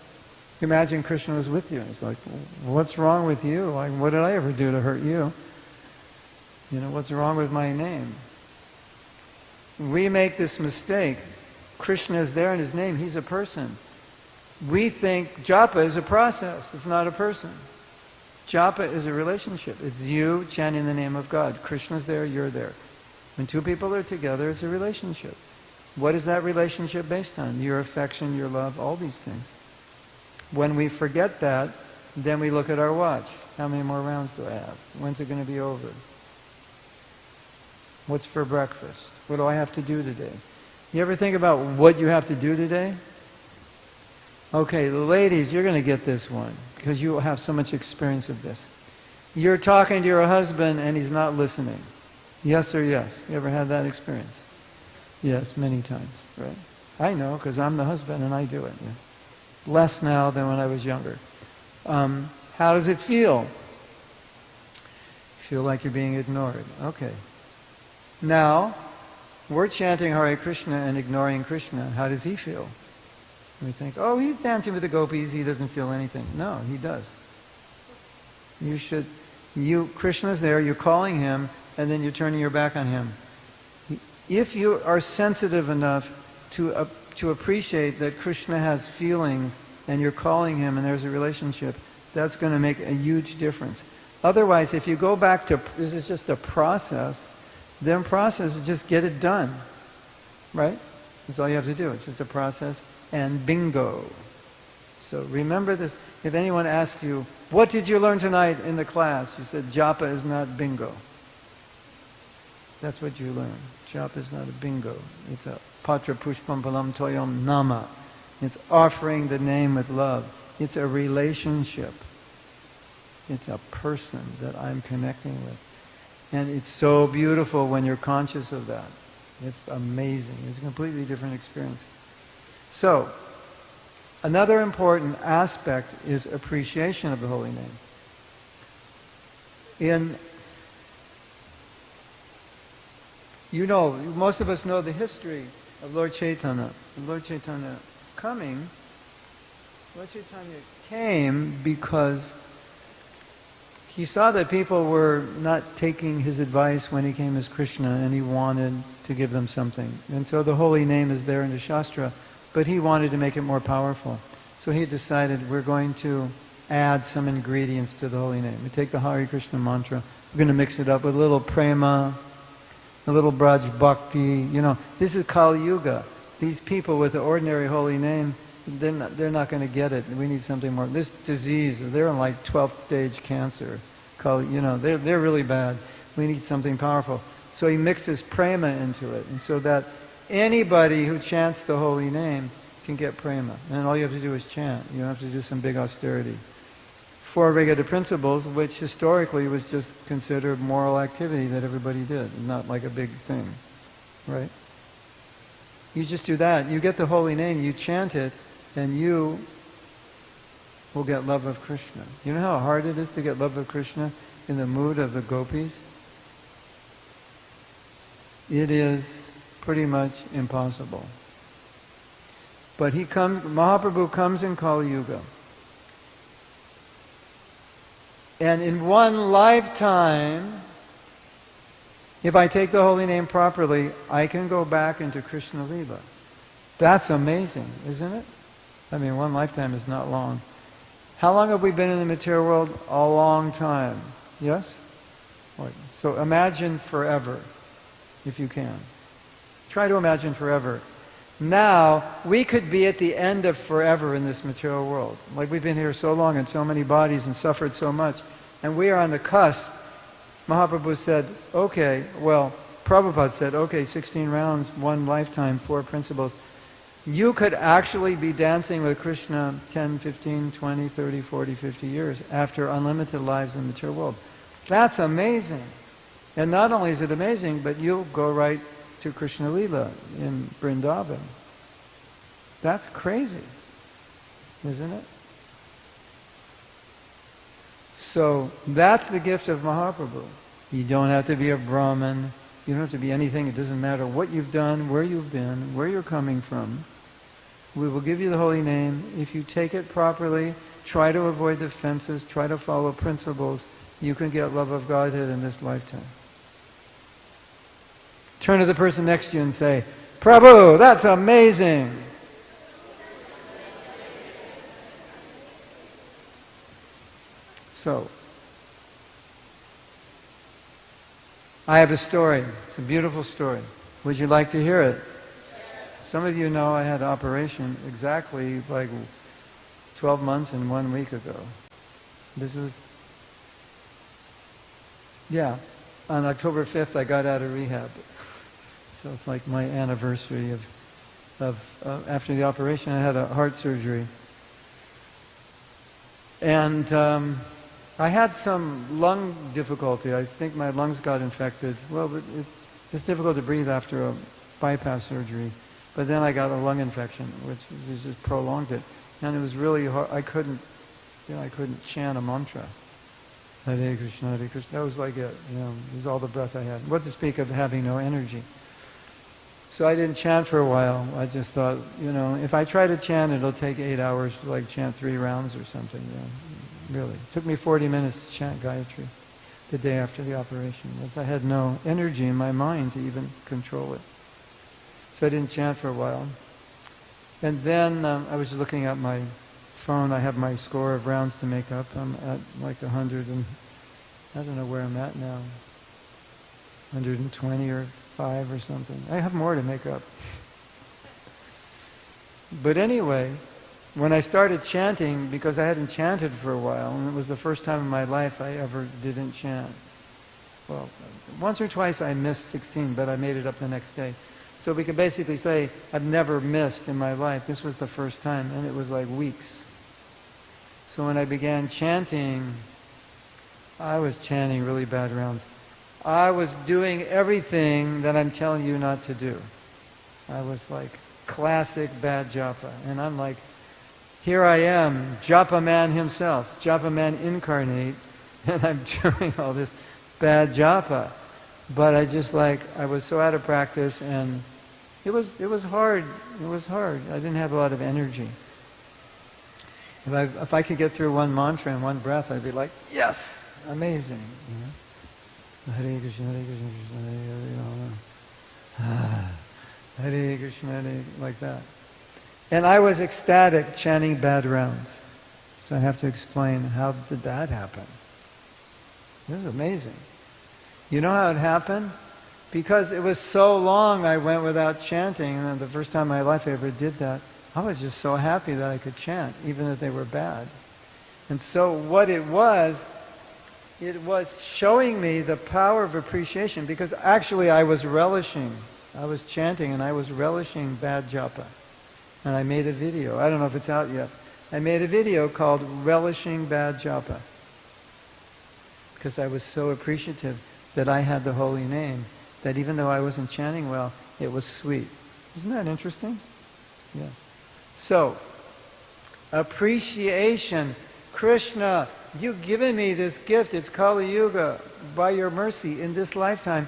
[SPEAKER 1] Imagine Krishna was with you. It's like, what's wrong with you? Like, what did I ever do to hurt you? You know, what's wrong with my name? We make this mistake. Krishna is there in his name. He's a person. We think japa is a process. It's not a person. Japa is a relationship. It's you chanting the name of God. Krishna's there, you're there. When two people are together, it's a relationship. What is that relationship based on? Your affection, your love, all these things. When we forget that, then we look at our watch. How many more rounds do I have? When's it going to be over? What's for breakfast? What do I have to do today? You ever think about what you have to do today? Okay, ladies, you're going to get this one because you have so much experience of this. You're talking to your husband and he's not listening. Yes or yes? You ever had that experience? Yes, many times, right? I know because I'm the husband and I do it. Yeah. Less now than when I was younger. How does it feel? Feel like you're being ignored. Okay. Now, we're chanting Hare Krishna and ignoring Krishna. How does he feel? We think, oh, he's dancing with the gopis, he doesn't feel anything. No, he does. Krishna's there, you're calling him, and then you're turning your back on him. If you are sensitive enough to appreciate that Krishna has feelings, and you're calling him, and there's a relationship, that's going to make a huge difference. Otherwise, if you go back to, this is just a process, then process is just get it done. Right? That's all you have to do. It's just a process. And bingo. So remember this. If anyone asks you, what did you learn tonight in the class? You said, japa is not bingo. That's what you learn. Japa is not a bingo. It's a patra pushpam palam toyam nama. It's offering the name with love. It's a relationship. It's a person that I'm connecting with. And it's so beautiful when you're conscious of that. It's amazing. It's a completely different experience. So, another important aspect is appreciation of the holy name. You know, most of us know the history of Lord Chaitanya. Lord Chaitanya coming, Lord Chaitanya came because he saw that people were not taking his advice when he came as Krishna, and he wanted to give them something. And so the holy name is there in the Shastra, but he wanted to make it more powerful. So he decided, we're going to add some ingredients to the holy name. We take the Hare Krishna mantra, we're going to mix it up with a little prema, a little Braj Bhakti. You know, this is Kali Yuga. These people with the ordinary holy name, they're not going to get it. We need something more. This disease, they're in like 12th stage cancer. You know, they're really bad. We need something powerful. So he mixes prema into it, and so that anybody who chants the holy name can get prema. And all you have to do is chant. You don't have to do some big austerity. 4 Rigata principles, which historically was just considered moral activity that everybody did, not like a big thing, right? You just do that. You get the holy name, you chant it, and you will get love of Krishna. You know how hard it is to get love of Krishna in the mood of the gopis? It is pretty much impossible. But Mahaprabhu comes in Kali Yuga. And in one lifetime, if I take the holy name properly, I can go back into Krishna Lila. That's amazing, isn't it? I mean, one lifetime is not long. How long have we been in the material world? A long time. Yes? So imagine forever, if you can. Try to imagine forever. Now, we could be at the end of forever in this material world. Like we've been here so long in so many bodies and suffered so much. And we are on the cusp. Mahaprabhu said, okay, well, Prabhupada said, okay, 16 rounds, 1 lifetime, 4 principles. You could actually be dancing with Krishna 10, 15, 20, 30, 40, 50 years after unlimited lives in the material world. That's amazing. And not only is it amazing, but you'll go right to Krishna Lila in Vrindavan. That's crazy, isn't it? So that's the gift of Mahaprabhu. You don't have to be a Brahmin. You don't have to be anything. It doesn't matter what you've done, where you've been, where you're coming from. We will give you the holy name. If you take it properly, try to avoid the fences, try to follow principles, you can get love of Godhead in this lifetime. Turn to the person next to you and say, Prabhu, that's amazing. So, I have a story. It's a beautiful story. Would you like to hear it? Some of you know I had an operation exactly like 12 months and 1 week ago. This was, on October 5th I got out of rehab. So it's like my anniversary of after the operation. I had a heart surgery. And I had some lung difficulty. I think my lungs got infected. Well, it's difficult to breathe after a bypass surgery. But then I got a lung infection, which just prolonged it. And it was really hard. I couldn't chant a mantra. Hare Krishna, Hare Krishna. That was like it. It was all the breath I had. What to speak of having no energy. So I didn't chant for a while. I just thought, if I try to chant, it'll take 8 hours to chant 3 rounds or something. Really. It took me 40 minutes to chant Gayatri the day after the operation, because I had no energy in my mind to even control it. So I didn't chant for a while. And then I was looking at my phone. I have my score of rounds to make up. I'm at like 100 and I don't know where I'm at now. 120 or 5 or something. I have more to make up. But anyway, when I started chanting, because I hadn't chanted for a while, and it was the first time in my life I ever didn't chant. Well, once or twice I missed 16, but I made it up the next day. So we can basically say I've never missed in my life. This was the first time, and it was like weeks. So when I began chanting, I was chanting really bad rounds. I was doing everything that I'm telling you not to do. I was like classic bad japa. And I'm like, here I am, Japa man himself, Japa man incarnate, and I'm doing all this bad japa. But I just I was so out of practice, and it was hard. It was hard. I didn't have a lot of energy. If I could get through one mantra in one breath, I'd be like, yes, amazing. You know? Hare Krishna, Hare Krishna, Krishna Hare Hare, Hare Krishna, Hare, like that. And I was ecstatic chanting bad rounds. So I have to explain, how did that happen? This is amazing. You know how it happened? Because it was so long I went without chanting, and then the first time in my life I ever did that, I was just so happy that I could chant, even if they were bad. And so what it was showing me the power of appreciation, because actually I was chanting and I was relishing bad japa. And I made a video. I don't know if it's out yet. I made a video called Relishing Bad Japa, because I was so appreciative that I had the holy name, that even though I wasn't chanting well, it was sweet. Isn't that interesting? Yeah. So, appreciation. Krishna, you've given me this gift. It's Kali Yuga. By your mercy, in this lifetime,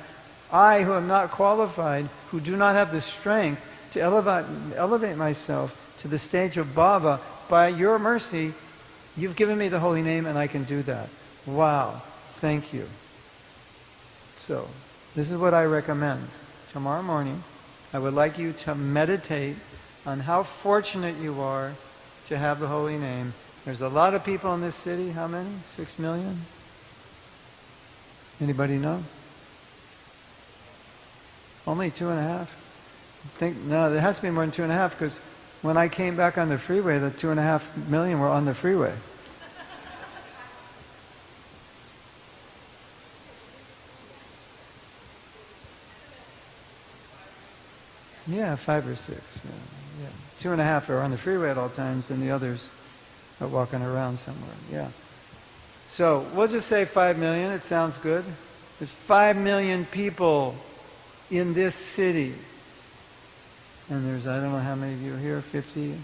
[SPEAKER 1] I, who am not qualified, who do not have the strength to elevate myself to the stage of bhava, by your mercy, you've given me the holy name and I can do that. Wow, thank you. So, this is what I recommend. Tomorrow morning, I would like you to meditate on how fortunate you are to have the holy name. There's a lot of people in this city. How many? 6 million? Anybody know? Only 2.5? No, there has to be more than 2.5, because when I came back on the freeway, the 2.5 million were on the freeway. Yeah, 5 or 6. Yeah. 2.5 are on the freeway at all times, and the others are walking around somewhere. Yeah. So we'll just say 5 million. It sounds good. There's 5 million people in this city. And there's, I don't know how many of you are here, 50?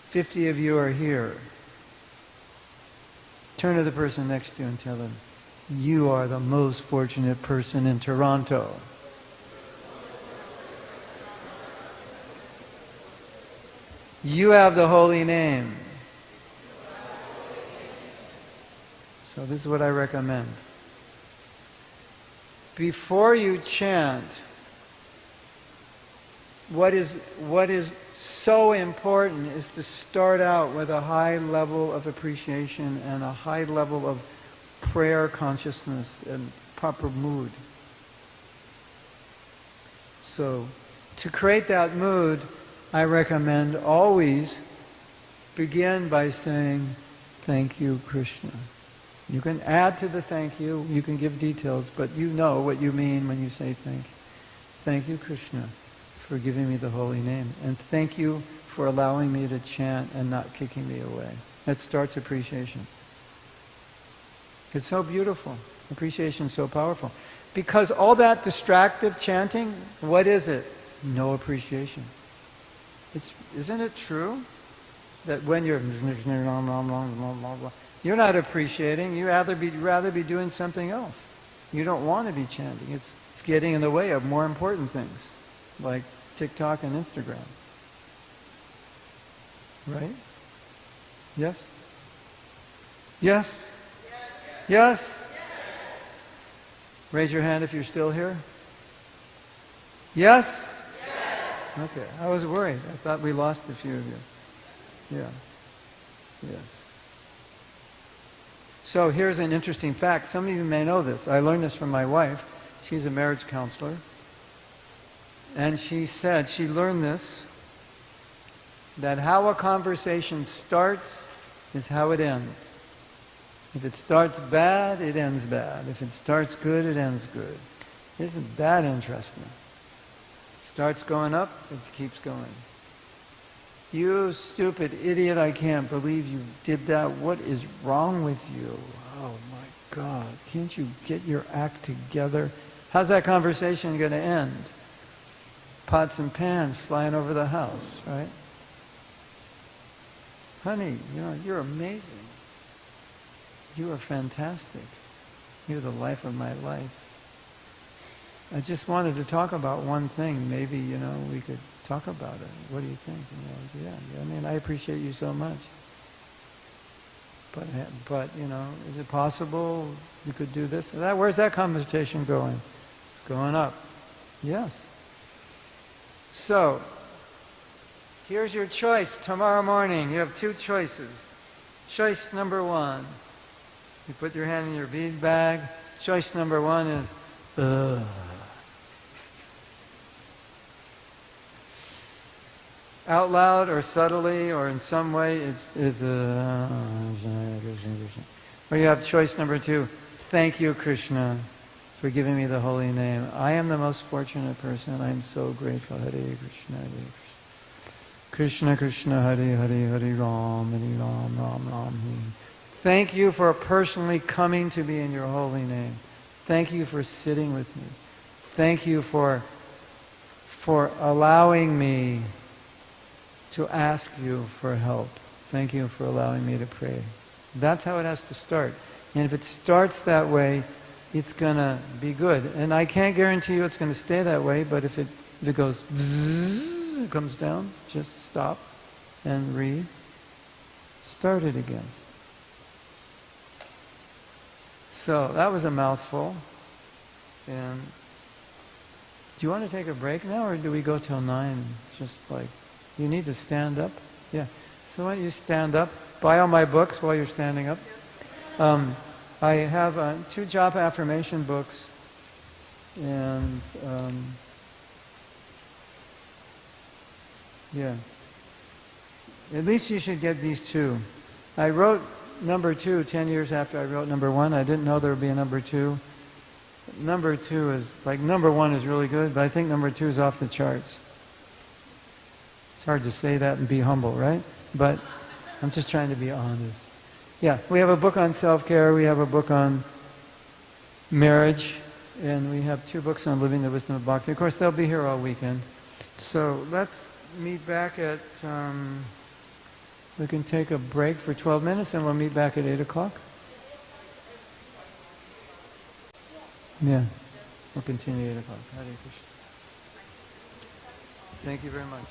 [SPEAKER 1] 50 of you are here. Turn to the person next to you and tell them, you are the most fortunate person in Toronto. You have the holy name. So this is what I recommend. Before you chant, what is so important is to start out with a high level of appreciation and a high level of prayer consciousness and proper mood. So to create that mood, I recommend always begin by saying, thank you, Krishna. You can add to the thank you, you can give details, but you know what you mean when you say thank you. Thank you, Krishna, for giving me the holy name. And thank you for allowing me to chant and not kicking me away. That starts appreciation. It's so beautiful. Appreciation is so powerful. Because all that distractive chanting, what is it? No appreciation. Isn't it true that when you're not appreciating, you rather be doing something else. You don't want to be chanting. It's getting in the way of more important things, like TikTok and Instagram. Right? Yes? Yes? Yes? Raise your hand if you're still here. Yes? Okay, I was worried. I thought we lost a few of you. Yeah. Yes. So here's an interesting fact. Some of you may know this. I learned this from my wife. She's a marriage counselor. And she said, she learned this, that how a conversation starts is how it ends. If it starts bad, it ends bad. If it starts good, it ends good. Isn't that interesting? Starts going up, it keeps going. You stupid idiot, I can't believe you did that. What is wrong with you? Oh my God, can't you get your act together? How's that conversation going to end? Pots and pans flying over the house, right? Honey, you're amazing. You are fantastic. You're the life of my life. I just wanted to talk about one thing. Maybe, we could talk about it. What do you think? Yeah. I mean, I appreciate you so much. But is it possible you could do this? Where's that conversation going? It's going up. Yes. So, here's your choice tomorrow morning. You have two choices. Choice number one, you put your hand in your bead bag. Choice number one is, ugh. Out loud or subtly or in some way, it's or you have choice number two, thank you, Krishna, for giving me the holy name. I am the most fortunate person. I am so grateful. Hare Krishna, Hare Krishna. Krishna, Krishna, Hare Hare, Hare Ram, Ram, Ram. Thank you for personally coming to me in your holy name. Thank you for sitting with me. Thank you for allowing me to ask you for help. Thank you for allowing me to pray. That's how it has to start. And if it starts that way, it's going to be good. And I can't guarantee you it's going to stay that way, but if it goes bzzz, it comes down, just stop and start it again. So that was a mouthful. And do you want to take a break now, or do we go till 9? Just like, you need to stand up? Yeah. So why don't you stand up? Buy all my books while you're standing up. I have 2 Japa affirmation books, and yeah. At least you should get these 2. I wrote number 2 10 years after I wrote number 1. I didn't know there would be a number 2. Number 2 is, like, number 1 is really good, but I think number 2 is off the charts. It's hard to say that and be humble, right? But I'm just trying to be honest. Yeah, we have a book on self-care, we have a book on marriage, and we have 2 books on living the wisdom of bhakti. Of course, they'll be here all weekend. So let's meet back at, we can take a break for 12 minutes and we'll meet back at 8 o'clock. Yeah, we'll continue at 8 o'clock. Hare Krishna. Thank you very much.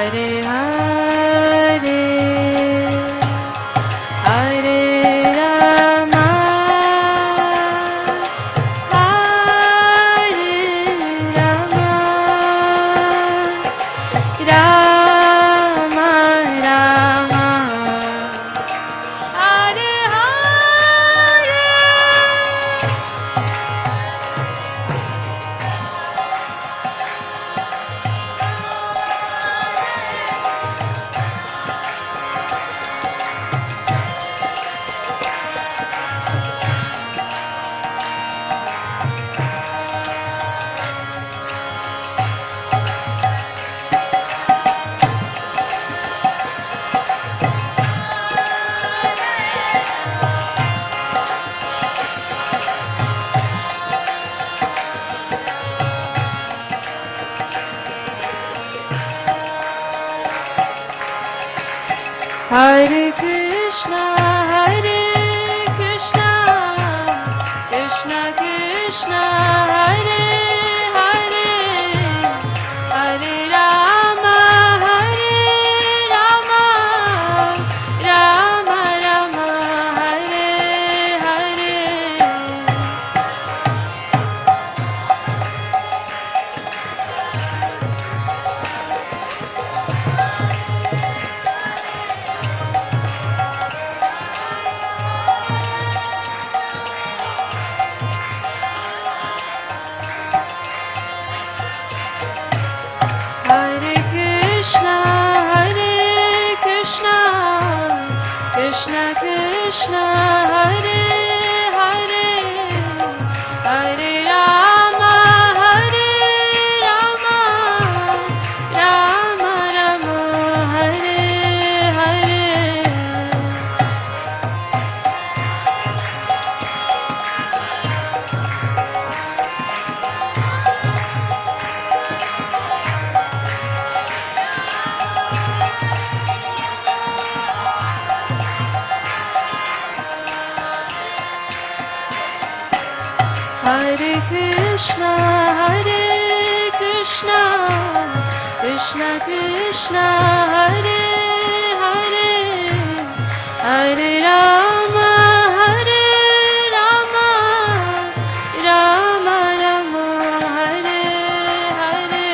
[SPEAKER 4] Hare Hare Hare Rama Hare Rama Rama Rama Hare Hare Hare Krishna, Hare Krishna, Krishna Krishna, Hare Hare, Hare Rama, Hare Rama, Rama Rama, Hare Hare. Hare Krishna, Hare Krishna, Krishna Krishna, Hare Hare, Hare Rama, Hare Rama, Rama Rama, Hare Hare. Hare Krishna, Hare Krishna, Krishna Krishna, Hare Hare, Hare Rama, Hare Rama, Rama Rama, Hare Hare.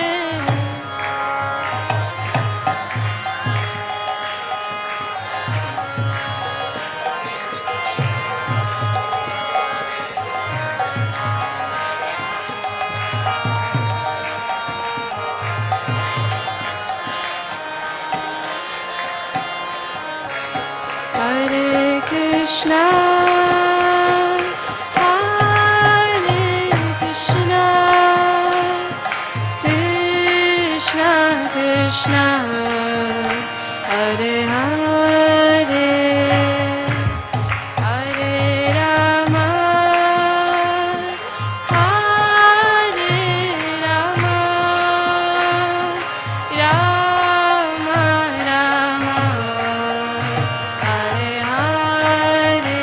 [SPEAKER 4] Hare Krishna, Hare Krishna, Krishna Krishna, Hare Hare, Hare Rama, Hare Rama, Rama Rama, Hare Hare.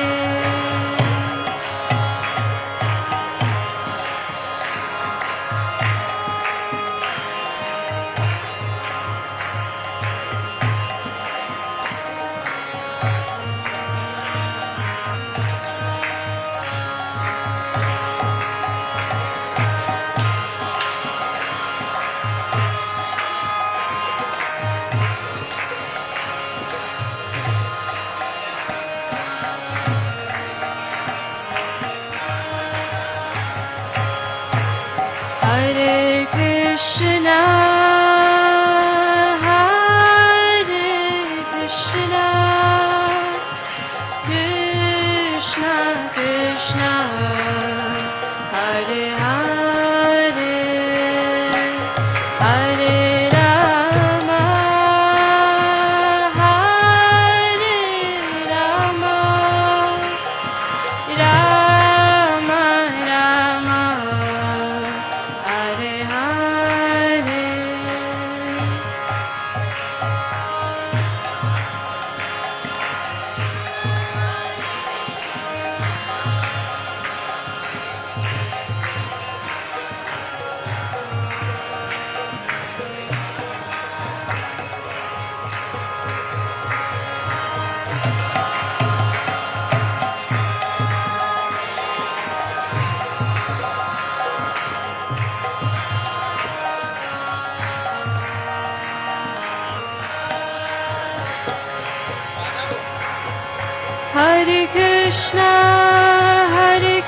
[SPEAKER 4] Hare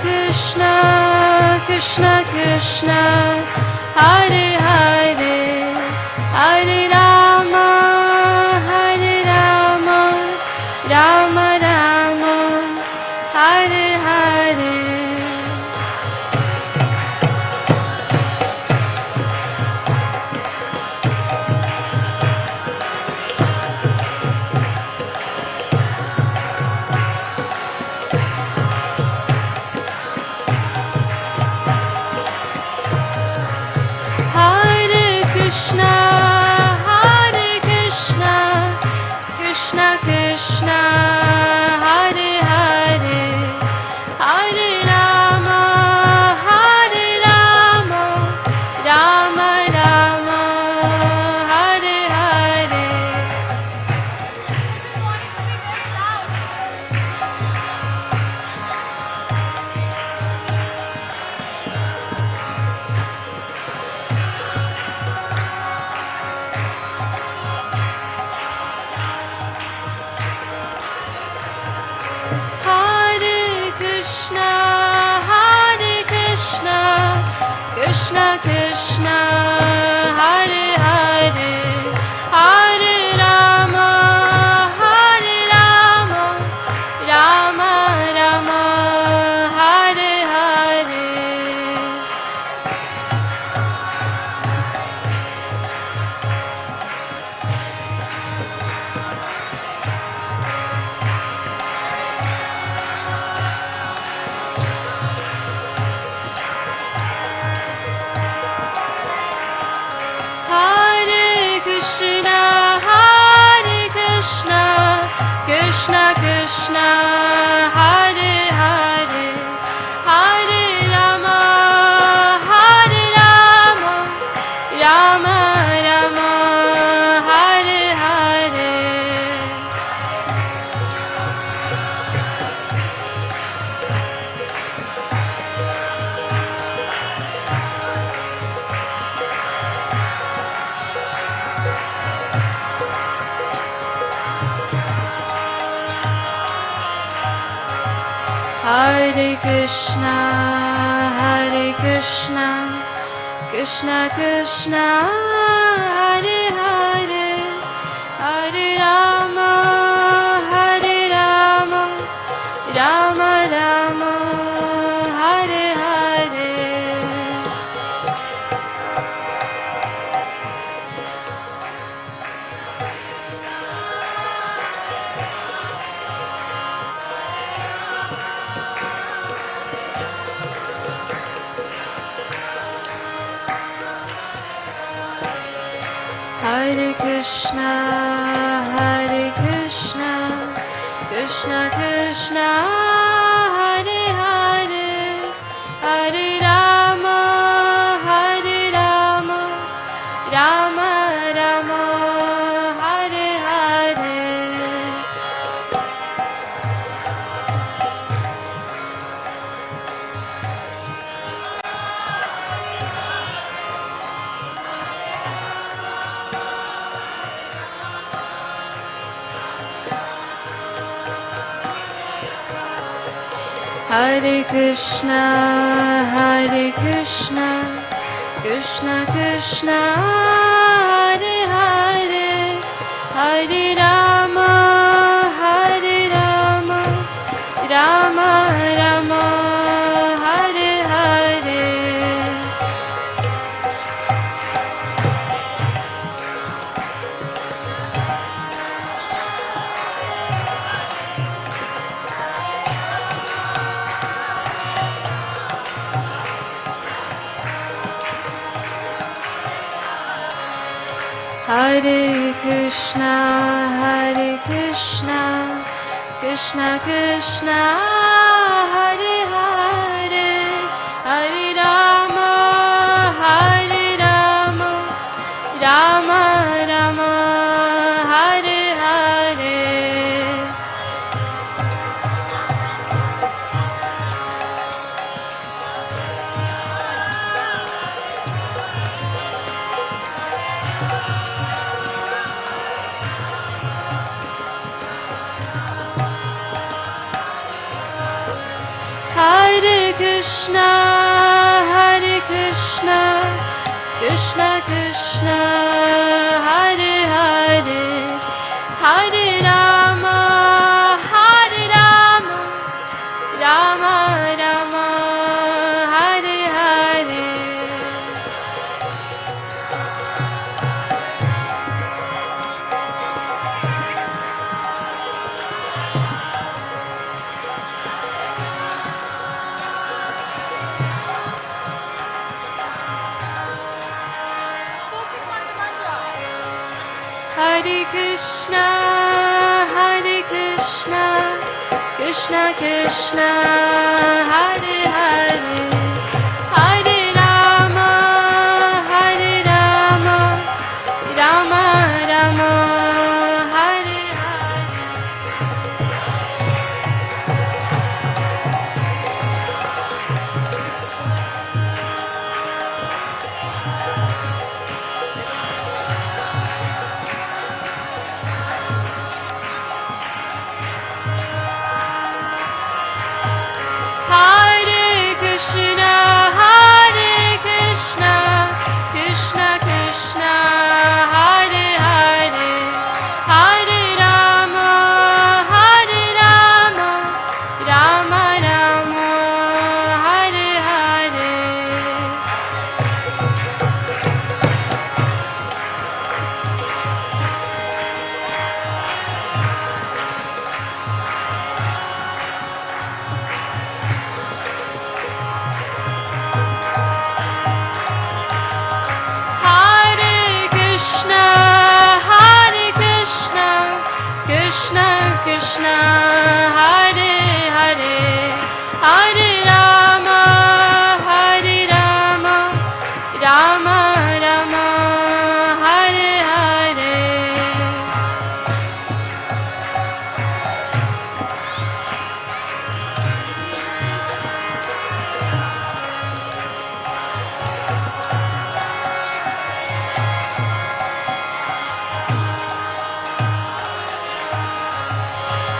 [SPEAKER 4] Krishna, Krishna Krishna, Hare Hare, Hare Rama, Rama Rama, Hare Hare. Hare Krishna, Krishna Krishna, Hare Hare, Hare Rama, Rama Rama, Hare Hare. Hare Krishna, Krishna Krishna, Hare Hare, Hare Rama, Rama Rama, Hare Hare. Hare Krishna, Krishna Krishna, Hare Hare, Hare Rama, Rama Rama, Hare Hare. Hare Krishna, Krishna Krishna, Hare Hare, Hare Rama, Rama Rama, Hare Hare. Hare Krishna, Krishna Krishna, Hare Hare, Hare Rama, Rama Rama, Hare Hare. Hare Krishna, Krishna Krishna, Hare Hare, Hare Rama, Rama Rama, Hare Hare. Hare Krishna, Krishna Krishna, Hare Hare, Hare Rama, Rama Rama, Hare Hare. Krishna, Hare Krishna, Krishna Krishna, Hare Hare, Hare Rama, Rama Rama, Hare Hare. Hare Krishna, Krishna Krishna, Hare Hare, Hare Rama, Rama Rama, Hare Hare. Hare Krishna, Krishna Krishna, Hare Hare, Hare Rama, Rama Rama, Hare Hare. Hare Krishna, Krishna Krishna, Hare Hare, Hare Rama, Rama Rama, Hare Hare.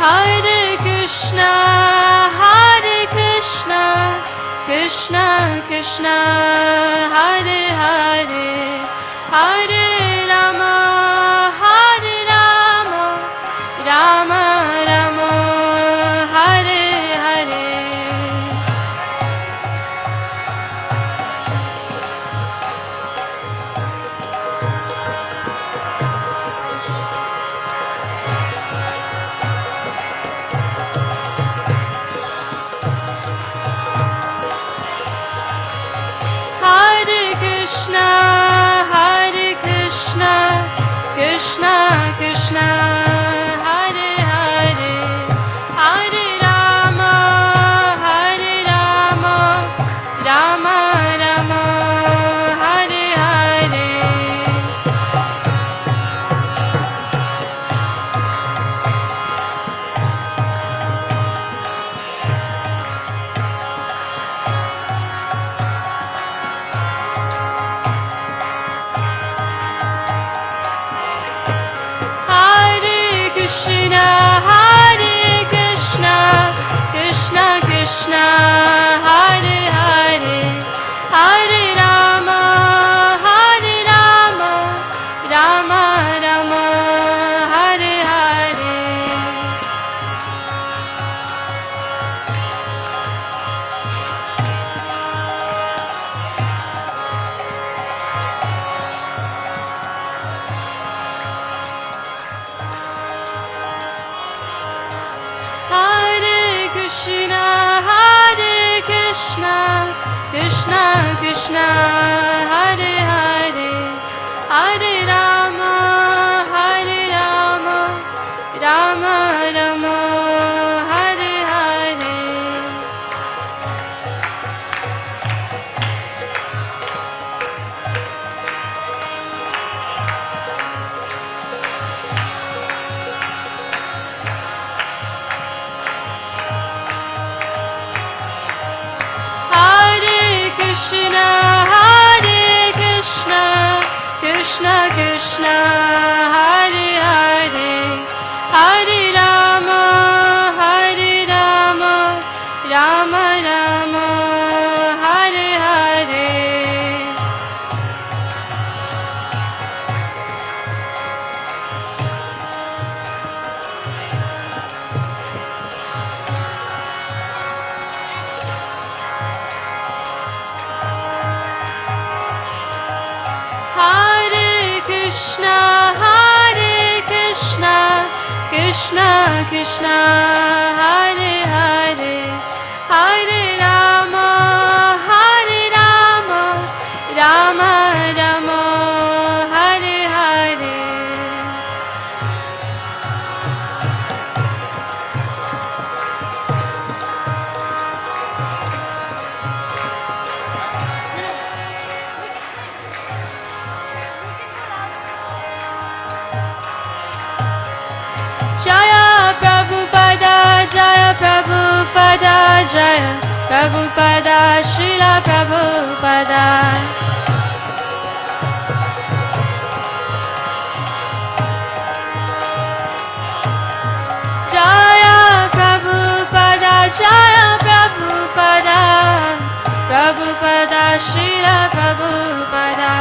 [SPEAKER 4] Hare Krishna, Krishna Krishna, Hare Hare, Hare Rama, Rama Rama, Hare Hare. Hare Krishna, Krishna Krishna, Hare Hare, Hare Rama, Rama Rama, Hare Hare. Hare Krishna, Krishna Krishna, Hare Hare, Hare Rama, Rama Rama, Hare Hare. Hare Krishna, Krishna Krishna, Hare Hare, Hare Rama, Rama Rama, Hare Hare. Hare Krishna, Krishna Krishna Hare Hare Hare Rama Rama Rama Hare Hare Jaya Prabhupada Jaya Prabhupada Jaya Prabhupada Srila Prabhupada Jaya Prabhupada Jaya Prabhupada Prabhupada Srila Prabhupada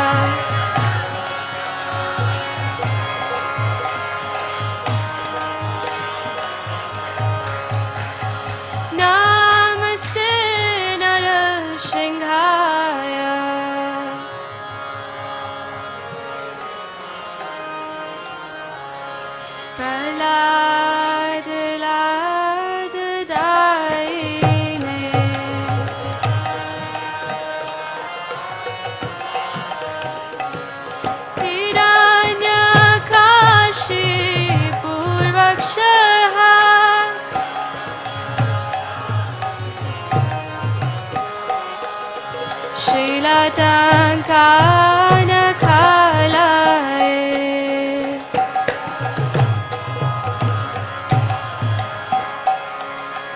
[SPEAKER 4] Namaste Narashinghaya Prahlad Daine Hiranyakashi Purvakshaha Shilatankana Kalae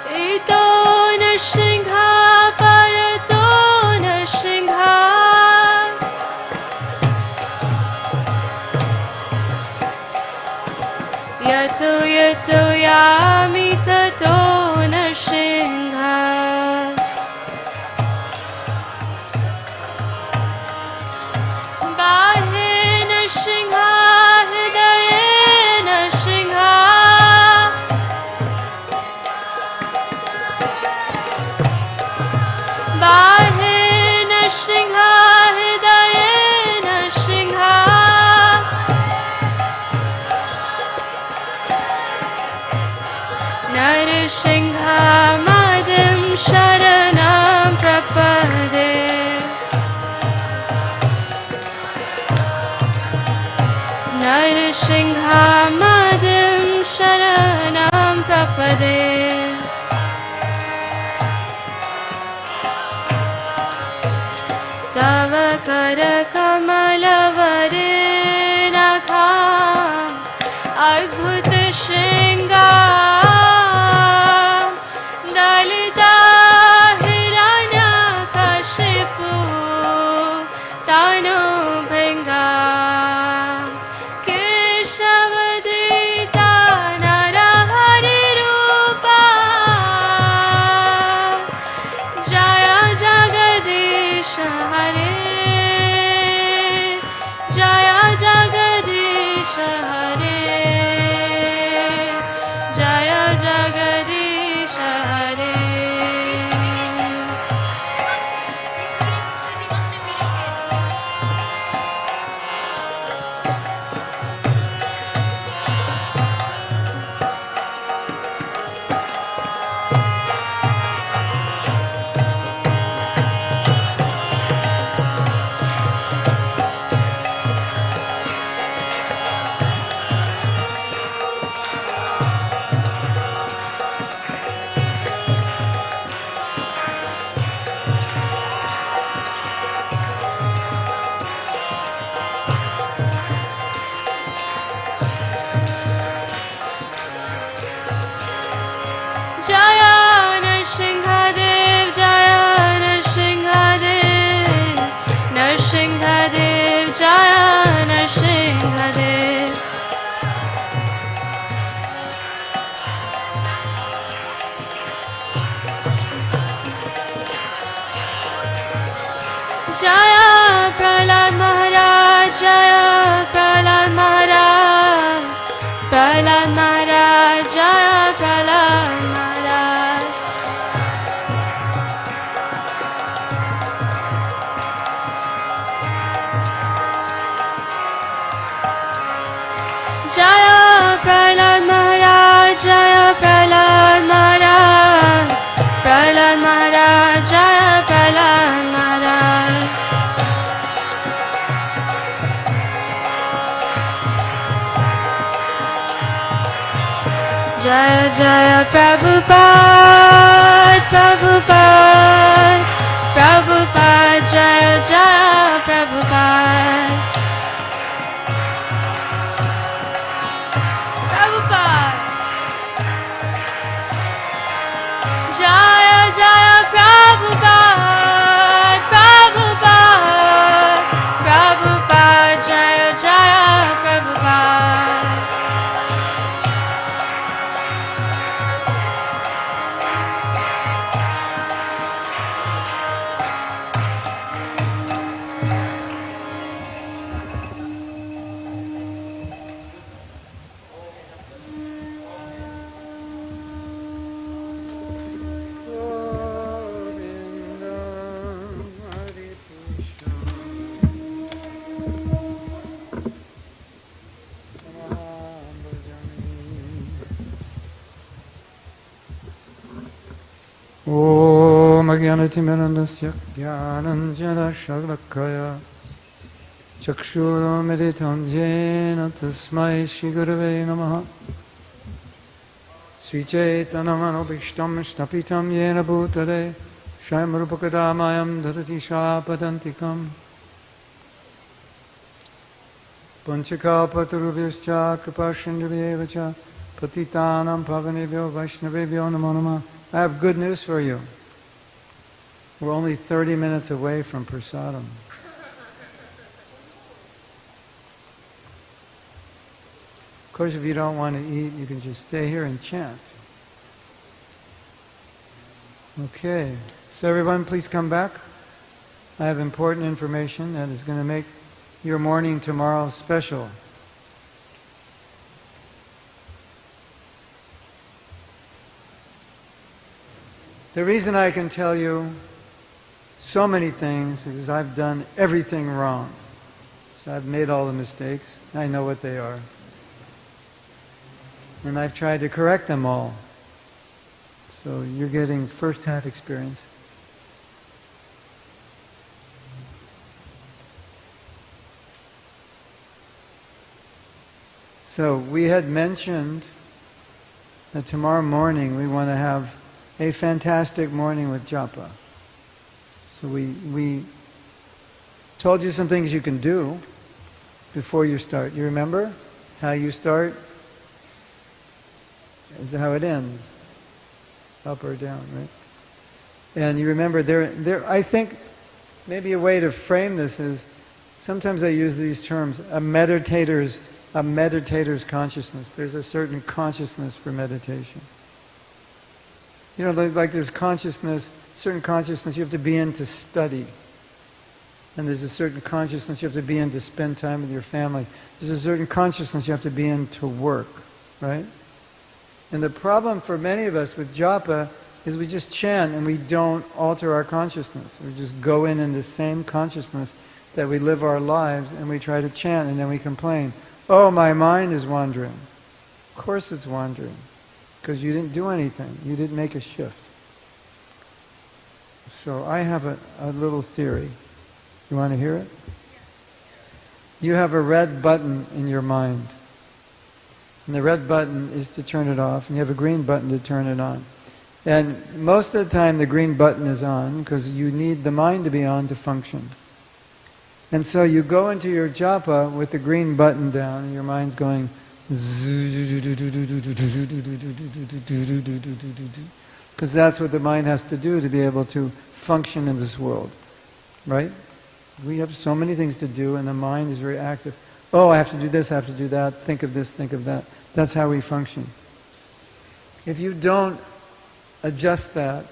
[SPEAKER 4] Ito Narsingha Parato Narsingha Yato Yato Yami Tato Narsingha Bahe Narsingha Hridaye Narsingha Bahe Narsingha Hridaye Narsingha Narsingha Madhim Sharanam Prapade Narsingha Madhim Sharanam Prapade Tava Kara Kamalavare Nakham Adbhut Shringam Dalita Hiranyakashipu Tanu Bhringam Keshavadrita Narahari Rupa Jaya Jagadish Hare Jaya Jaya Prabhupada, Prabhupada, Prabhupada, Jaya Jaya Prabhupada. Prabhupada. Jaya Jaya Prabhupada, Prabhupada, Prabhupada, Jaya Jaya Prabhupada.
[SPEAKER 1] Om Agyanatimirandasya Gyananjana Shaglakaya Chakshuromeditam Jena Tasmai Shigurave Namaha Sri Chaitanamanobhishtam Shtapitam Yena Bhutale Shaimarupakadamayam Dharati Shapadantikam Panchakapatarubhyascha Kripashindrabhyevacha Patitanam Pavanebhyo Vaishnavebhyo Namo Namah. I have good news for you. We're only 30 minutes away from prasadam. Of course, if you don't want to eat, you can just stay here and chant. Okay, so everyone please come back. I have important information that is going to make your morning tomorrow special. The reason I can tell you so many things is I've done everything wrong. So I've made all the mistakes. I know what they are. And I've tried to correct them all. So you're getting first-hand experience. So we had mentioned that tomorrow morning we want to have a fantastic morning with Japa. So we told you some things you can do before you start. You remember how you start? Is how it ends. Up or down, right? And you remember I think maybe a way to frame this is, sometimes I use these terms, a meditator's consciousness. There's a certain consciousness for meditation. You know, like there's certain consciousness you have to be in to study. And there's a certain consciousness you have to be in to spend time with your family. There's a certain consciousness you have to be in to work, right? And the problem for many of us with Japa is we just chant and we don't alter our consciousness. We just go in the same consciousness that we live our lives, and we try to chant and then we complain, oh, my mind is wandering. Of course it's wandering. Because you didn't do anything. You didn't make a shift. So I have a little theory. You want to hear it? You have a red button in your mind. And the red button is to turn it off. And you have a green button to turn it on. And most of the time the green button is on because you need the mind to be on to function. And so you go into your japa with the green button down and your mind's going because that's what the mind has to do to be able to function in this world, right? We have so many things to do and the mind is very active. Oh, I have to do this, I have to do that, think of this, think of that. That's how we function. If you don't adjust that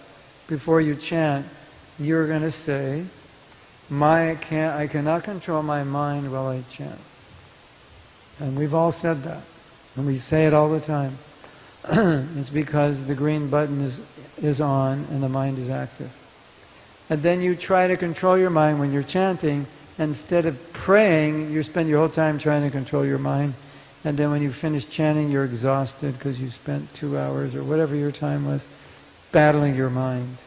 [SPEAKER 1] before you chant, you're going to say, I cannot control my mind while I chant. And we've all said that. And we say it all the time. It's because the green button is on and the mind is active. And then you try to control your mind when you're chanting. Instead of praying, you spend your whole time trying to control your mind. And then when you finish chanting, you're exhausted because you spent 2 hours or whatever your time was battling your mind.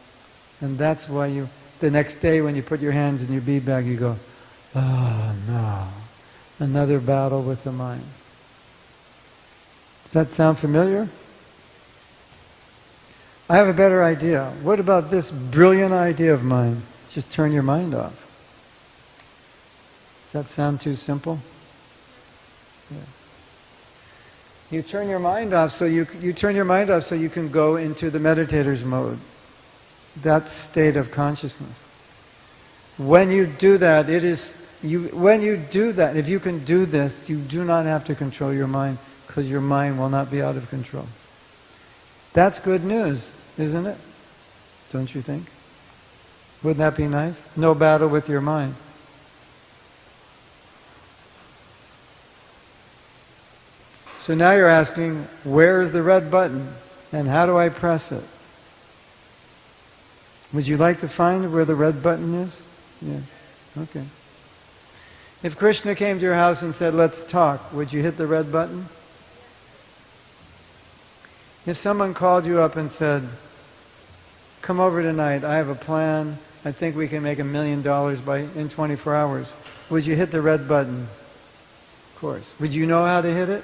[SPEAKER 1] And that's why the next day when you put your hands in your bead bag, you go, oh no, another battle with the mind. Does that sound familiar? I have a better idea. What about this brilliant idea of mine? Just turn your mind off. Does that sound too simple? Yeah. You turn your mind off so you turn your mind off so you can go into the meditator's mode. That state of consciousness. When you do that, when you do that, if you can do this, you do not have to control your mind, because your mind will not be out of control. That's good news, isn't it? Don't you think? Wouldn't that be nice? No battle with your mind. So now you're asking, where is the red button and how do I press it? Would you like to find where the red button is? Yeah. Okay. If Krishna came to your house and said, let's talk, would you hit the red button? If someone called you up and said, come over tonight, I have a plan, I think we can make $1 million in 24 hours, would you hit the red button? Of course. Would you know how to hit it?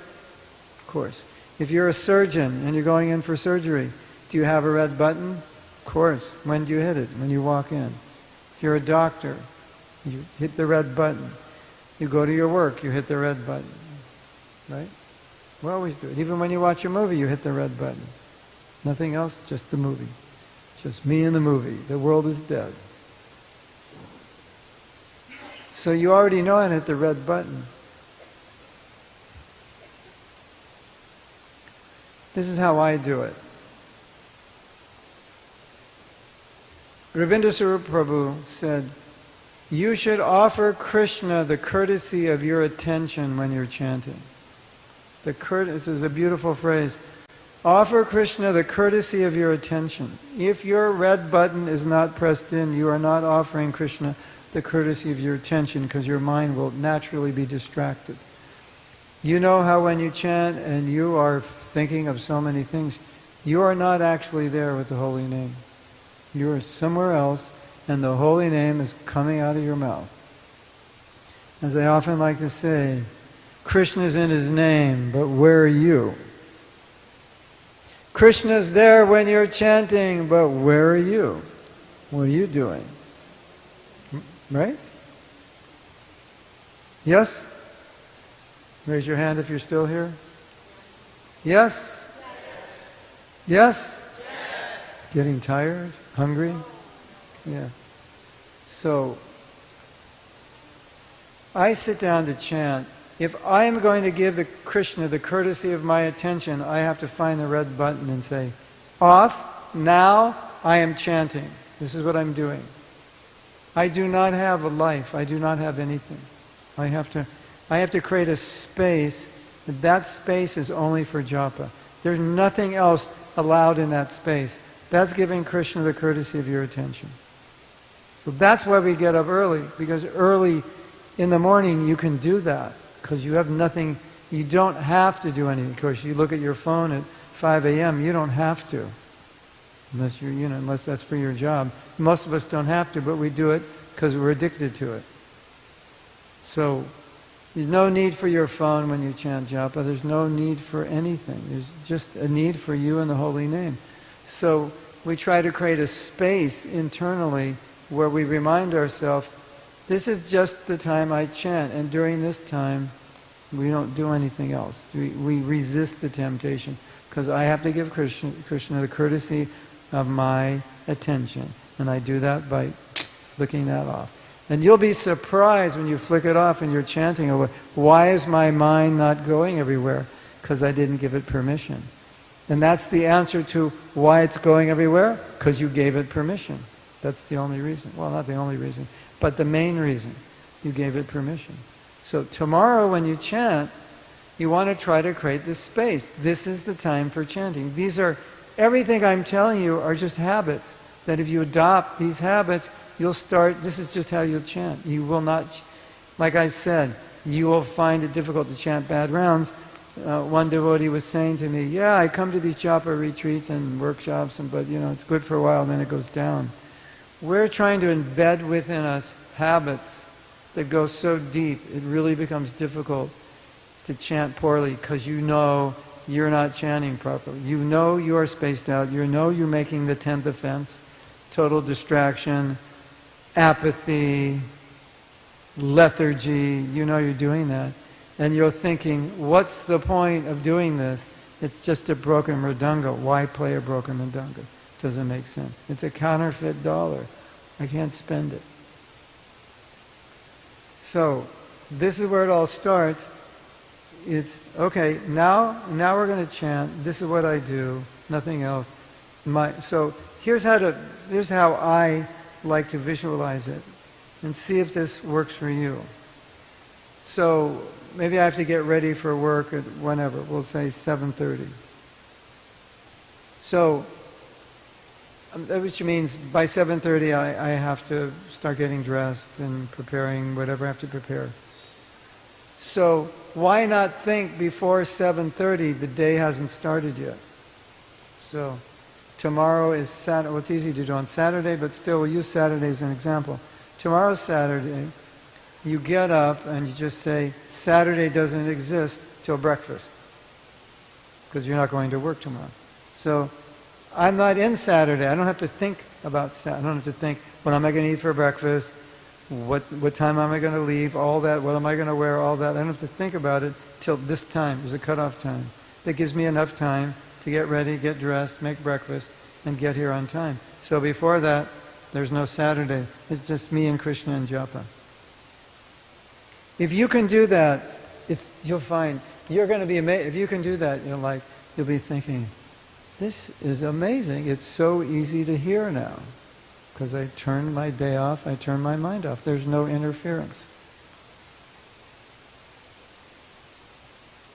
[SPEAKER 1] Of course. If you're a surgeon and you're going in for surgery, do you have a red button? Of course. When do you hit it? When you walk in. If you're a doctor, you hit the red button. You go to your work, you hit the red button. Right? We always do it. Even when you watch a movie, you hit the red button. Nothing else, just the movie. Just me and the movie. The world is dead. So you already know how to hit the red button. This is how I do it. Rabindra Swarup Prabhu said, you should offer Krishna the courtesy of your attention when you're chanting. This is a beautiful phrase. Offer Krishna the courtesy of your attention. If your red button is not pressed in, you are not offering Krishna the courtesy of your attention, because your mind will naturally be distracted. You know how when you chant and you are thinking of so many things, you are not actually there with the holy name. You are somewhere else, and the holy name is coming out of your mouth. As I often like to say, Krishna's in his name, but where are you? Krishna's there when you're chanting, but where are you? What are you doing? Right? Yes? Raise your hand if you're still here. Yes? Yes? Getting tired? Hungry? Yeah. So, I sit down to chant. If I am going to give the Krishna the courtesy of my attention, I have to find the red button and say, off, now I am chanting. This is what I'm doing. I do not have a life. I do not have anything. I have to create a space. That space is only for japa. There's nothing else allowed in that space. That's giving Krishna the courtesy of your attention. So that's why we get up early, because early in the morning you can do that, because you have nothing, you don't have to do anything. Of course, you look at your phone at 5 a.m., you don't have to. Unless that's for your job. Most of us don't have to, but we do it because we're addicted to it. So, there's no need for your phone when you chant japa. There's no need for anything. There's just a need for you and the holy name. So, we try to create a space internally where we remind ourselves, this is just the time I chant, and during this time, we don't do anything else. We resist the temptation, because I have to give Krishna the courtesy of my attention. And I do that by flicking that off. And you'll be surprised when you flick it off and you're chanting away. Why is my mind not going everywhere? Because I didn't give it permission. And that's the answer to why it's going everywhere, because you gave it permission. That's the only reason. Well, not the only reason, but the main reason. You gave it permission. So tomorrow when you chant, you want to try to create this space. This is the time for chanting. Everything I'm telling you are just habits, that if you adopt these habits, you'll start, this is just how you'll chant. You will not, like I said, you will find it difficult to chant bad rounds. One devotee was saying to me, yeah, I come to these japa retreats and workshops, but it's good for a while and then it goes down. We're trying to embed within us habits that go so deep, it really becomes difficult to chant poorly, because you're not chanting properly. You know you're spaced out. You know you're making the 10th offense. Total distraction, apathy, lethargy. You know you're doing that. And you're thinking, what's the point of doing this? It's just a broken mridanga. Why play a broken mridanga? Doesn't make sense. It's a counterfeit dollar. I can't spend it. So, this is where it all starts. It's, okay, now we're going to chant. This is what I do, nothing else. So, here's how I like to visualize it. And see if this works for you. So, maybe I have to get ready for work at whenever. We'll say 7:30. So, which means by 7:30 I have to start getting dressed and preparing whatever I have to prepare. So why not think before 7:30? The day hasn't started yet. So tomorrow is Saturday. Well, it's easy to do on Saturday, but still we'll use Saturday as an example. Tomorrow's Saturday. You get up and you just say, Saturday doesn't exist till breakfast. Because you're not going to work tomorrow. So I'm not in Saturday. I don't have to think about Saturday. I don't have to think, what am I going to eat for breakfast? What time am I going to leave? All that. What am I going to wear? All that. I don't have to think about it till this time. There's a cutoff time. That gives me enough time to get ready, get dressed, make breakfast, and get here on time. So before that, there's no Saturday. It's just me and Krishna and Japa. If you can do that, you'll find, you're going to be amazed. If you can do that, you'll be thinking, this is amazing. It's so easy to hear now. Because I turn my day off, I turn my mind off. There's no interference.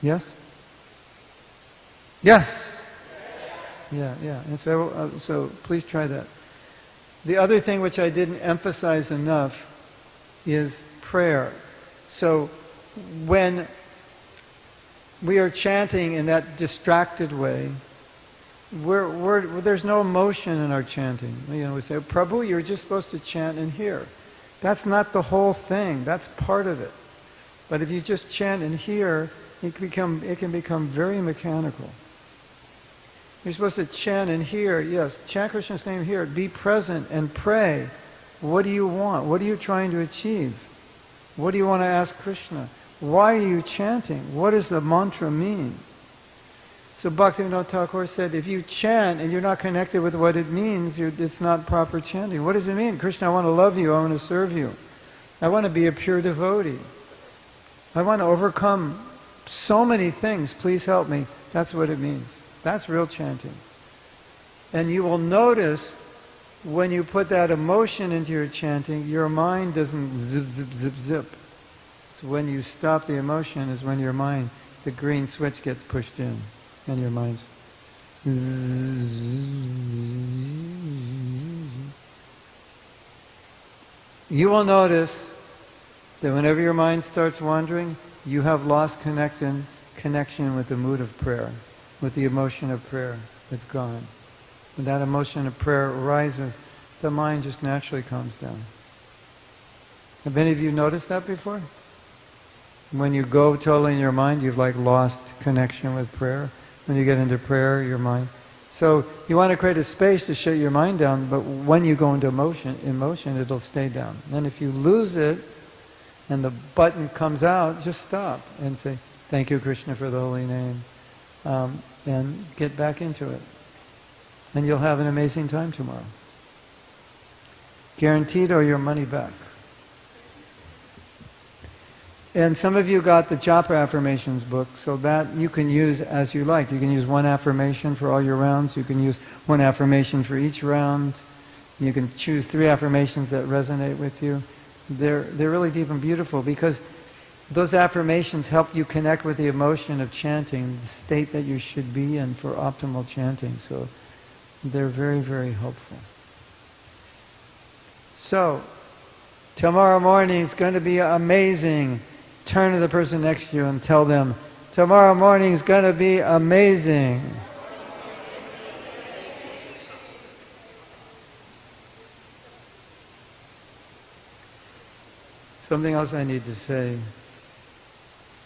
[SPEAKER 1] Yes? Yes! Yeah. And so please try that. The other thing which I didn't emphasize enough is prayer. So when we are chanting in that distracted way, there's no emotion in our chanting. We say, Prabhu, you're just supposed to chant in here. That's not the whole thing. That's part of it. But if you just chant in here, it can become very mechanical. You're supposed to chant in here. Yes, chant Krishna's name here. Be present and pray. What do you want? What are you trying to achieve? What do you want to ask Krishna? Why are you chanting? What does the mantra mean? So Bhaktivinoda Thakur said, if you chant and you're not connected with what it means, it's not proper chanting. What does it mean? Krishna, I want to love you. I want to serve you. I want to be a pure devotee. I want to overcome so many things. Please help me. That's what it means. That's real chanting. And you will notice when you put that emotion into your chanting, your mind doesn't zip, zip, zip, zip. So when you stop the emotion is when your mind, the green switch gets pushed in. And your mind's you will notice that whenever your mind starts wandering, you have lost connection with the mood of prayer, with the emotion of prayer. It's gone. When that emotion of prayer arises, the mind just naturally calms down. Have any of you noticed that before? When you go totally in your mind, you've lost connection with prayer. When you get into prayer, your mind. So you want to create a space to shut your mind down, but when you go into emotion, it'll stay down. And if you lose it, and the button comes out, just stop and say, thank you, Krishna, for the holy name. And get back into it. And you'll have an amazing time tomorrow. Guaranteed, or your money back. And some of you got the Japa affirmations book, so that you can use as you like. You can use one affirmation for all your rounds. You can use one affirmation for each round. You can choose 3 affirmations that resonate with you. They're really deep and beautiful because those affirmations help you connect with the emotion of chanting, the state that you should be in for optimal chanting. So they're very, very helpful. So, tomorrow morning is going to be amazing. Turn to the person next to you and tell them, tomorrow morning is going to be amazing. Something else I need to say.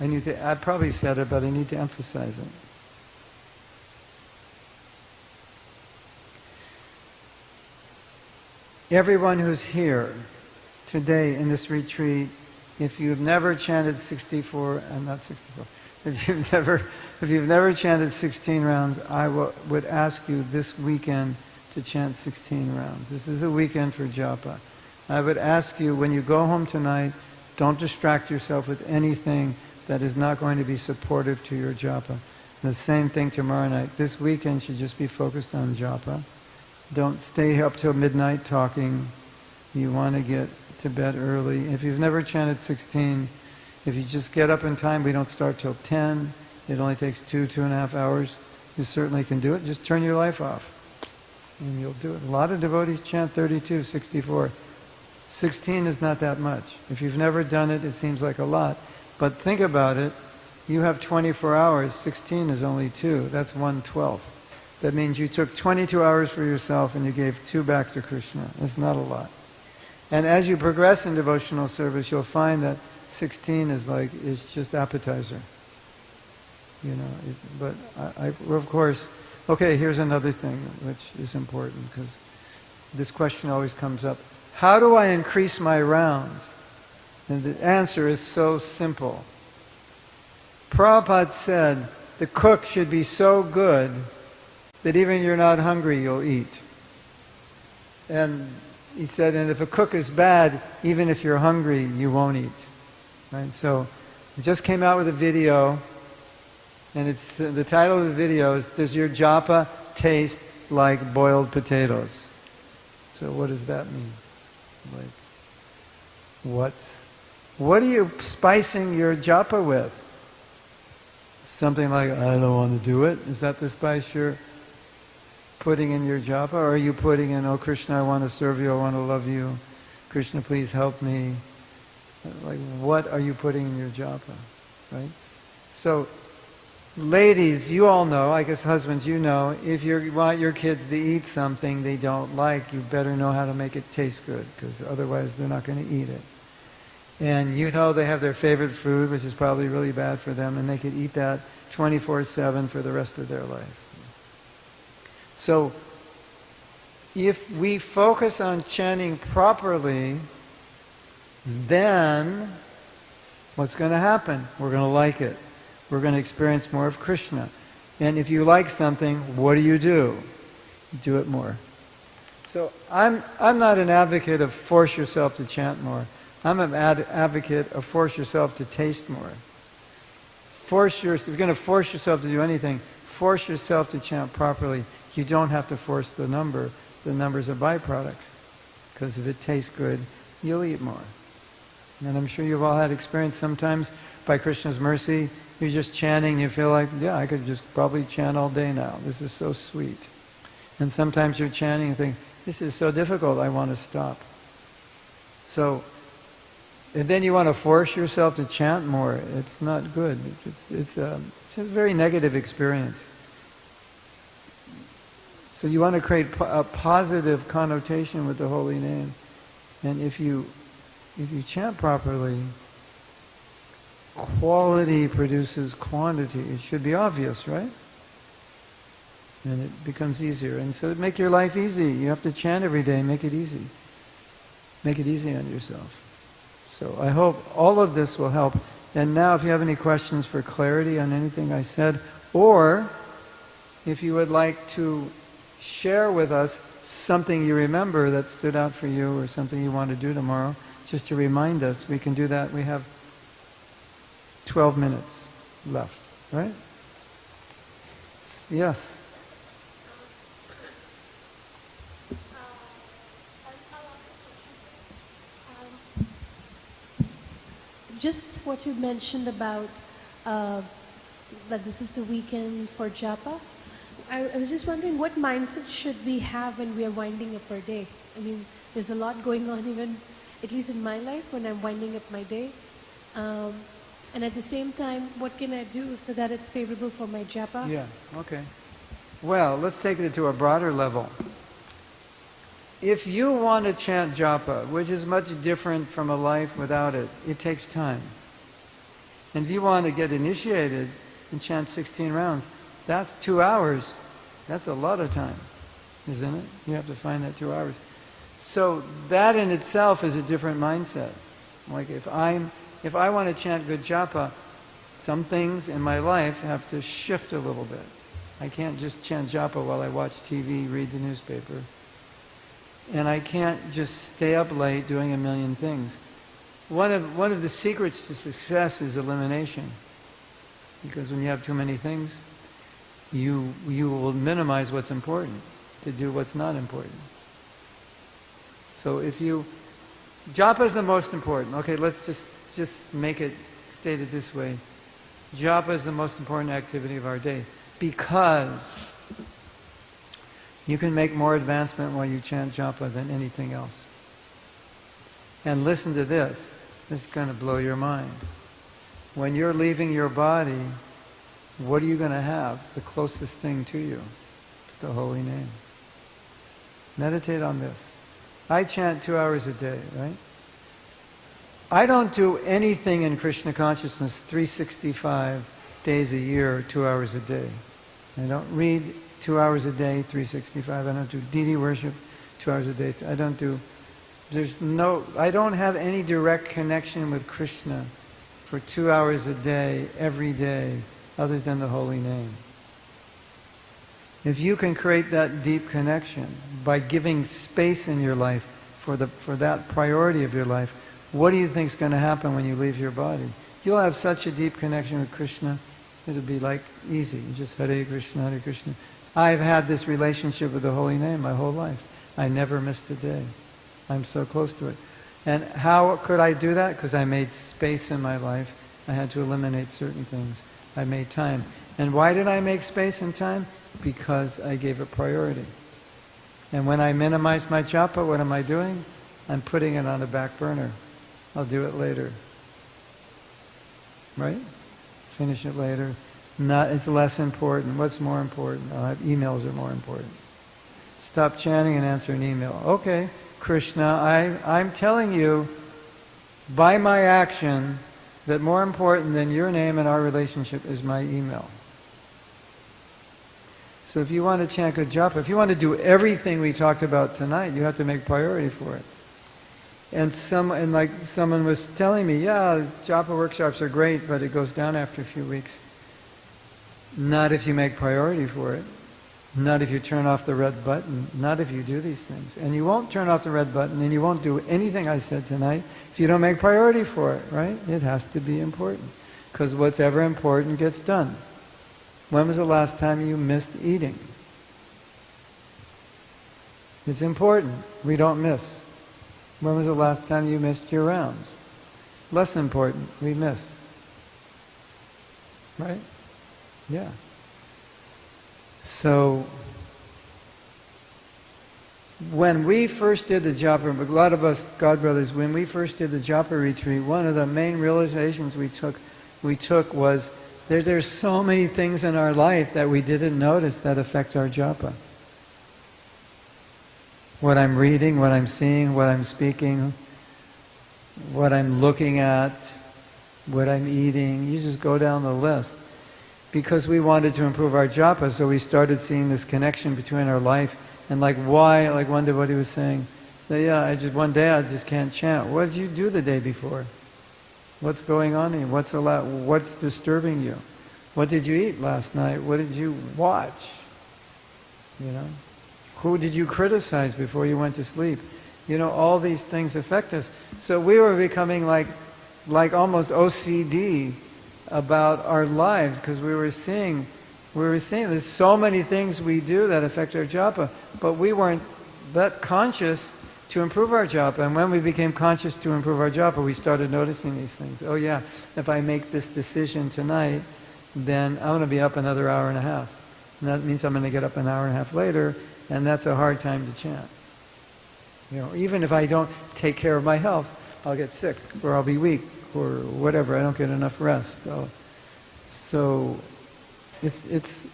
[SPEAKER 1] I probably said it, but I need to emphasize it. everyone who's here today in this retreat, if you've never chanted 64, not 64, if you've never chanted 16 rounds, I would ask you this weekend to chant 16 rounds. This is a weekend for Japa. I would ask you, when you go home tonight, don't distract yourself with anything that is not going to be supportive to your Japa. The same thing tomorrow night. This weekend should just be focused on Japa. Don't stay up till midnight talking. You want to get to bed early. If you've never chanted 16, if you just get up in time, we don't start till 10. It only takes 2.5 hours. You certainly can do it. Just turn your life off, and you'll do it. A lot of devotees chant 32, 64. 16 is not that much. If you've never done it, it seems like a lot. But think about it. You have 24 hours. 16 is only 2. That's 1/12. That means you took 22 hours for yourself and you gave 2 back to Krishna. That's not a lot. And as you progress in devotional service, you'll find that 16 is just appetizer. You know, but of course, okay, here's another thing which is important, because this question always comes up. How do I increase my rounds? And the answer is so simple. Prabhupada said the cook should be so good that even if you're not hungry, you'll eat. And he said, and if a cook is bad, even if you're hungry, you won't eat. Right? So, I just came out with a video, and it's the title of the video is, Does Your Japa Taste Like Boiled Potatoes? So what does that mean? Like, what are you spicing your japa with? Something like, I don't want to do it? Is that the spice you're putting in your japa? Or are you putting in, oh Krishna, I want to serve you, I want to love you. Krishna, please help me. Like, what are you putting in your japa? Right? So, ladies, you all know, I guess husbands, you know, if you want your kids to eat something they don't like, you better know how to make it taste good, because otherwise they're not going to eat it. And you know they have their favorite food, which is probably really bad for them, and they could eat that 24/7 for the rest of their life. So, if we focus on chanting properly, then what's going to happen? We're going to like it. We're going to experience more of Krishna. And if you like something, what do? You do it more. So I'm not an advocate of force yourself to chant more. I'm an advocate of force yourself to taste more. If you're going to force yourself to do anything, force yourself to chant properly. You don't have to force the number. The number's a byproduct. Because if it tastes good, you'll eat more. And I'm sure you've all had experience sometimes, by Krishna's mercy, you're just chanting, you feel like, yeah, I could just probably chant all day now. This is so sweet. And sometimes you're chanting and think, this is so difficult, I want to stop. So, and then you want to force yourself to chant more. It's not good. It's a very negative experience. So you want to create a positive connotation with the holy name. And if you chant properly, quality produces quantity. It should be obvious, right? And it becomes easier. And so make your life easy. You have to chant every day. Make it easy. Make it easy on yourself. So I hope all of this will help. And now if you have any questions for clarity on anything I said, or if you would like to share with us something you remember that stood out for you, or something you want to do tomorrow, just to remind us, we can do that. We have 12 minutes left, right? Yes.
[SPEAKER 5] Just what you mentioned about that this is the weekend for Japa. I was just wondering, what mindset should we have when we are winding up our day? I mean, there's a lot going on, even at least in my life, when I'm winding up my day. And at the same time, what can I do so that it's favorable for my Japa?
[SPEAKER 1] Yeah, okay. Well, let's take it to a broader level. If you want to chant Japa, which is much different from a life without it, it takes time. And if you want to get initiated and chant 16 rounds, that's 2 hours. That's a lot of time, isn't it? You have to find that 2 hours. So that in itself is a different mindset. Like if I want to chant good japa, some things in my life have to shift a little bit. I can't just chant japa while I watch TV, read the newspaper. And I can't just stay up late doing a million things. One of the secrets to success is elimination. Because when you have too many things, you will minimize what's important to do what's not important. So if japa is the most important. Okay, let's just make it stated this way. Japa is the most important activity of our day because you can make more advancement while you chant japa than anything else. And listen to this. This is going to blow your mind. When you're leaving your body, what are you going to have? The closest thing to you. It's the holy name. Meditate on this. I chant 2 hours a day, right? I don't do anything in Krishna consciousness 365 days a year, 2 hours a day. I don't read 2 hours a day, 365. I don't do deity worship 2 hours a day. I don't have any direct connection with Krishna for 2 hours a day, every day, other than the holy name. If you can create that deep connection by giving space in your life for that priority of your life, what do you think is going to happen when you leave your body? You'll have such a deep connection with Krishna, it'll be like easy. You just Hare Krishna, Hare Krishna. I've had this relationship with the holy name my whole life. I never missed a day. I'm so close to it. And how could I do that? Because I made space in my life. I had to eliminate certain things. I made time. And why did I make space and time? Because I gave it priority. And when I minimize my japa, what am I doing? I'm putting it on the back burner. I'll do it later. Right? Finish it later. It's less important. What's more important? Emails are more important. Stop chanting and answer an email. Okay, Krishna, I'm telling you by my action that more important than your name and our relationship is my email. So if you want to chant good japa, if you want to do everything we talked about tonight, you have to make priority for it. And like someone was telling me, yeah, japa workshops are great, but it goes down after a few weeks. Not if you make priority for it. Not if you turn off the red button. Not if you do these things. And you won't turn off the red button and you won't do anything I said tonight if you don't make priority for it, right? It has to be important. Because what's ever important gets done. When was the last time you missed eating? It's important. We don't miss. When was the last time you missed your rounds? Less important. We miss. Right? Yeah. So, when we first did the japa, a lot of us God brothers, when we first did the japa retreat, one of the main realizations we took was there's so many things in our life that we didn't notice that affect our japa. What I'm reading, what I'm seeing, what I'm speaking, what I'm looking at, what I'm eating. You just go down the list. Because we wanted to improve our japa, so we started seeing this connection between our life and like why, like one devotee was saying, that, yeah, one day I just can't chant. What did you do the day before? What's going on in you? What's disturbing you? What did you eat last night? What did you watch? You know? Who did you criticize before you went to sleep? You know, all these things affect us. So we were becoming like almost OCD about our lives because we were seeing there's so many things we do that affect our japa, but we weren't that conscious to improve our japa. And when we became conscious to improve our japa, we started noticing these things. Oh yeah, if I make this decision tonight, then I'm going to be up another hour and a half. And that means I'm going to get up an hour and a half later, and that's a hard time to chant. You know, even if I don't take care of my health, I'll get sick, or I'll be weak, or whatever. I don't get enough rest. So it's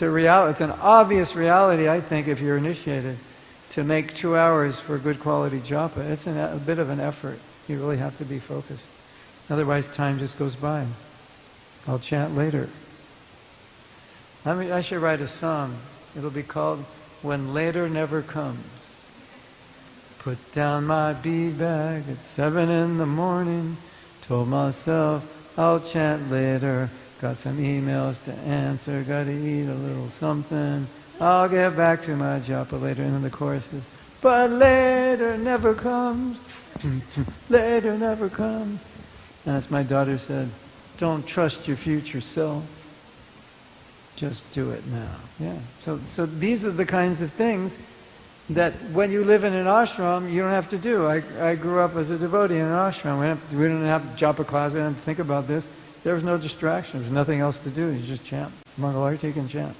[SPEAKER 1] a reality. It's an obvious reality, I think, if you're initiated, to make 2 hours for good quality japa. It's a bit of an effort. You really have to be focused. Otherwise, time just goes by. I'll chant later. I should write a song. It'll be called "When Later Never Comes." Put down my bead bag at 7 in the morning. Told myself I'll chant later. Got some emails to answer. Got to eat a little something. I'll get back to my japa later. And then the chorus is, but later never comes. Later never comes. And as my daughter said, don't trust your future self. Just do it now. Yeah. So these are the kinds of things that when you live in an ashram, you don't have to do. I grew up as a devotee in an ashram. We didn't have japa class. I didn't have to think about this. There was no distraction. There was nothing else to do. You just chant. Mangalarti, you can chant.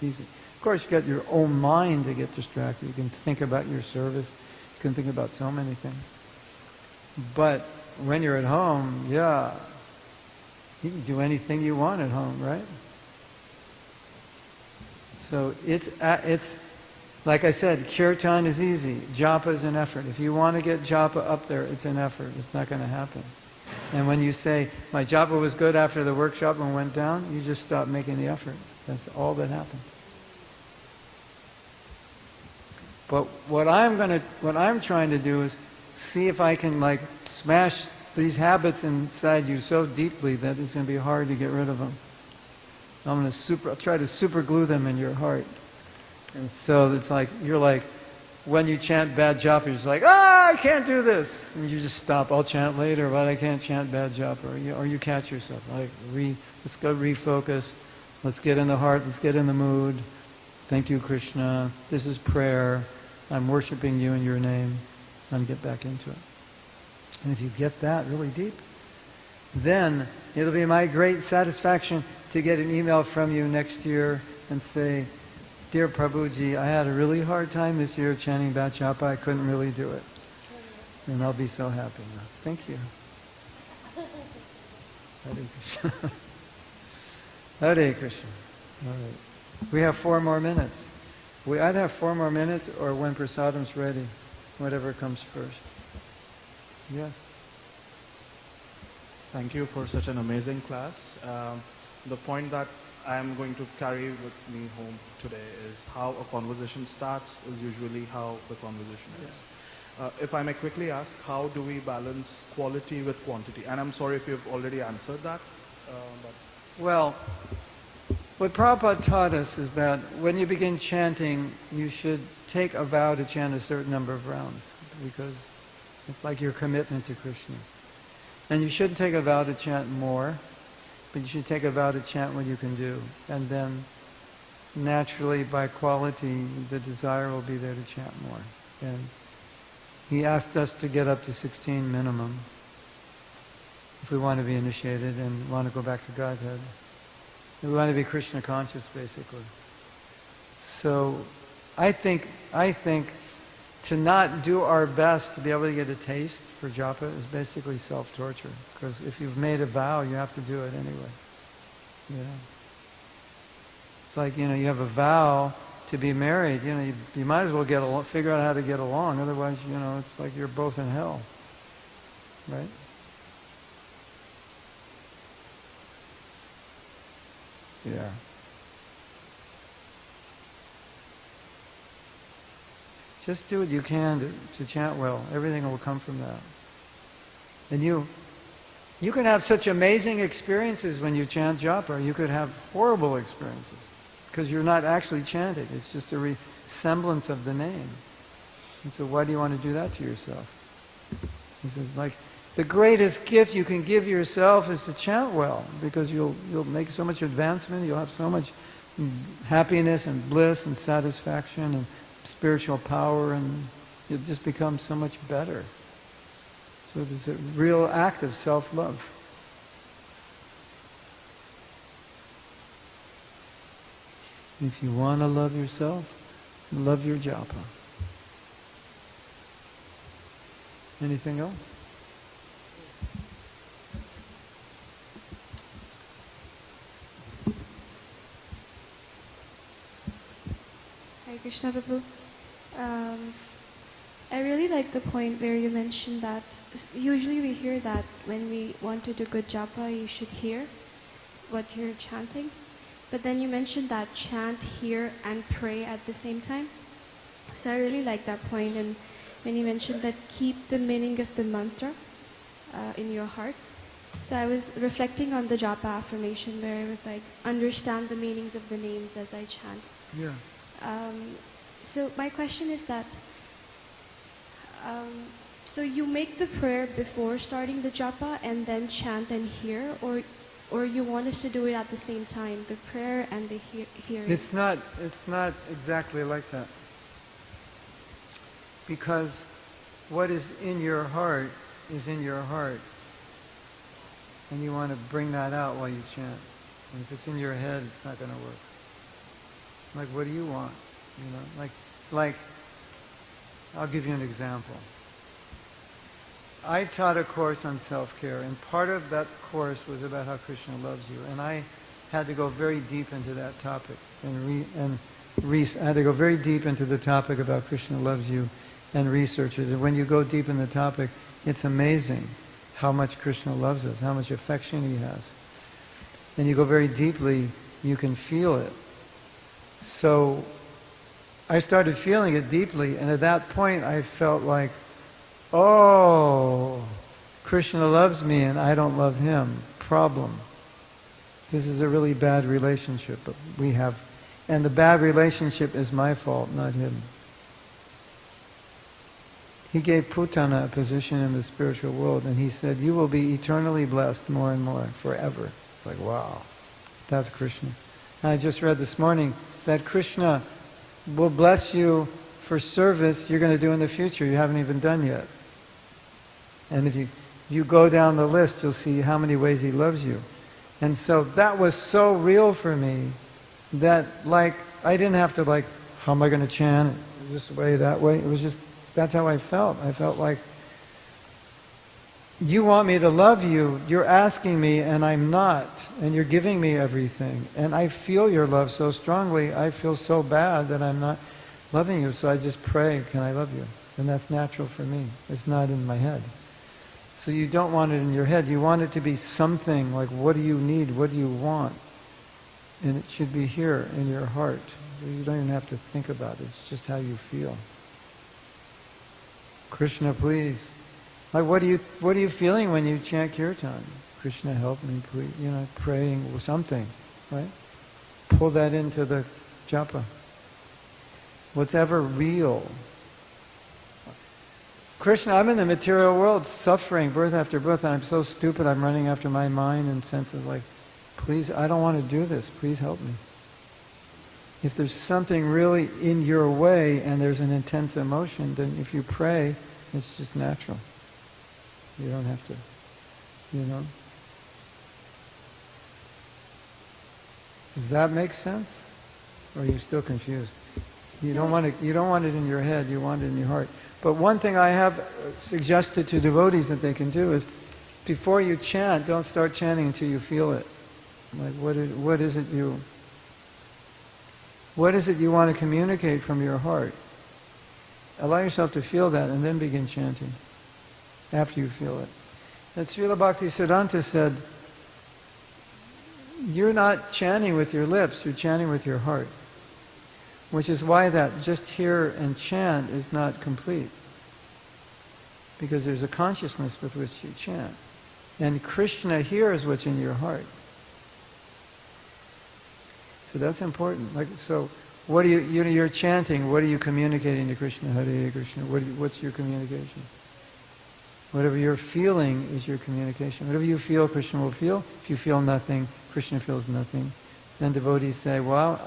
[SPEAKER 1] Easy. Of course, you got your own mind to get distracted. You can think about your service. You can think about so many things. But when you're at home, yeah, you can do anything you want at home, right? So it's like I said, kirtan is easy. Japa is an effort. If you want to get japa up there, it's an effort. It's not going to happen. And when you say, my japa was good after the workshop and went down, you just stop making the effort. That's all that happened. But what I'm trying to do is see if I can like smash these habits inside you so deeply that it's going to be hard to get rid of them. I'll try to super glue them in your heart. And so it's like, you're like, when you chant bad japa, you're just like, I can't do this. And you just stop. I'll chant later, but I can't chant bad japa. Or you catch yourself. Like, let's go refocus. Let's get in the heart. Let's get in the mood. Thank you, Krishna. This is prayer. I'm worshiping you in your name. And get back into it. And if you get that really deep, then it'll be my great satisfaction to get an email from you next year and say, Dear Prabhuji, I had a really hard time this year chanting Bat Japa. I couldn't really do it. And I'll be so happy now. Thank you. Hare Krishna. Hare Krishna. All right. We have 4 more minutes. We either have 4 more minutes or when prasadam's ready. Whatever comes first. Yes.
[SPEAKER 6] Thank you for such an amazing class. The point that I am going to carry with me home today is how a conversation starts is usually how the conversation ends. If I may quickly ask, how do we balance quality with quantity? And I'm sorry if you've already answered that.
[SPEAKER 1] Well, what Prabhupada taught us is that when you begin chanting, you should take a vow to chant a certain number of rounds, because it's like your commitment to Krishna. And you shouldn't take a vow to chant more, but you should take a vow to chant what you can do. And then, naturally, by quality, the desire will be there to chant more. And he asked us to get up to 16 minimum if we want to be initiated and want to go back to Godhead. We want to be Krishna conscious, basically. So, I think to not do our best to be able to get a taste for japa is basically self-torture. Because if you've made a vow, you have to do it anyway. Yeah. It's like, you have a vow to be married. You might as well figure out how to get along. Otherwise, it's like you're both in hell. Right? Yeah. Just do what you can to chant well. Everything will come from that. And you can have such amazing experiences when you chant japa. You could have horrible experiences because you're not actually chanting. It's just a resemblance of the name. And so why do you want to do that to yourself? He says, like, the greatest gift you can give yourself is to chant well, because you'll make so much advancement. You'll have so much happiness and bliss and satisfaction and spiritual power, and you'll just become so much better. So it's a real act of self-love. If you want to love yourself, love your japa. Anything else?
[SPEAKER 7] Hare Krishna Prabhu. I really like the point where you mentioned that usually we hear that when we want to do good japa, you should hear what you're chanting. But then you mentioned that chant, hear, and pray at the same time. So I really like that point. And when you mentioned that keep the meaning of the mantra in your heart. So I was reflecting on the Japa affirmation where it was like, understand the meanings of the names as I chant.
[SPEAKER 1] Yeah.
[SPEAKER 7] So my question is that, so you make the prayer before starting the Japa and then chant and hear, or you want us to do it at the same time, the prayer and the hearing?
[SPEAKER 1] It's not exactly like that. Because what is in your heart is in your heart. And you want to bring that out while you chant. And if it's in your head, it's not going to work. Like, what do you want? You know, like, I'll give you an example. I taught a course on self-care, and part of that course was about how Krishna loves you. And I had to go very deep into that topic. I had to go very deep into the topic about Krishna loves you and research it. And when you go deep in the topic, it's amazing how much Krishna loves us, how much affection he has. And you go very deeply, you can feel it. So I started feeling it deeply, and at that point I felt like, oh, Krishna loves me and I don't love him. Problem. This is a really bad relationship that we have. And the bad relationship is my fault, not him. He gave Putana a position in the spiritual world, and he said, you will be eternally blessed more and more, forever. It's like, wow, that's Krishna. And I just read this morning that Krishna will bless you for service you're going to do in the future you haven't even done yet. And if you go down the list, you'll see how many ways he loves you. And so that was so real for me that, like, I didn't have to, like, how am I going to chant this way, that way? It was just, that's how I felt. I felt like, you want me to love you, you're asking me, and I'm not, and you're giving me everything. And I feel your love so strongly, I feel so bad that I'm not loving you, so I just pray, can I love you? And that's natural for me. It's not in my head. So you don't want it in your head. You want it to be something like, what do you need? What do you want? And it should be here in your heart. You don't even have to think about it. It's just how you feel. Krishna, please. Like, what are you feeling when you chant kirtan? Krishna, help me, please. You know, praying or something, right? Pull that into the japa. What's ever real. Krishna, I'm in the material world, suffering, birth after birth, and I'm so stupid, I'm running after my mind and senses like, please, I don't want to do this, please help me. If there's something really in your way and there's an intense emotion, then if you pray, it's just natural. You don't have to, you know. Does that make sense? Or are you still confused? You don't want it in your head, you want it in your heart. But one thing I have suggested to devotees that they can do is, before you chant, don't start chanting until you feel it. Like, what is it you want to communicate from your heart? Allow yourself to feel that and then begin chanting after you feel it. And Srila Bhaktisiddhanta said, you're not chanting with your lips, you're chanting with your heart. Which is why that just hear and chant is not complete. Because there's a consciousness with which you chant. And Krishna hears what's in your heart. So that's important. Like, so what are you're chanting, what are you communicating to Krishna? Hare Krishna. What's your communication? Whatever you're feeling is your communication. Whatever you feel, Krishna will feel. If you feel nothing, Krishna feels nothing. Then devotees say, well,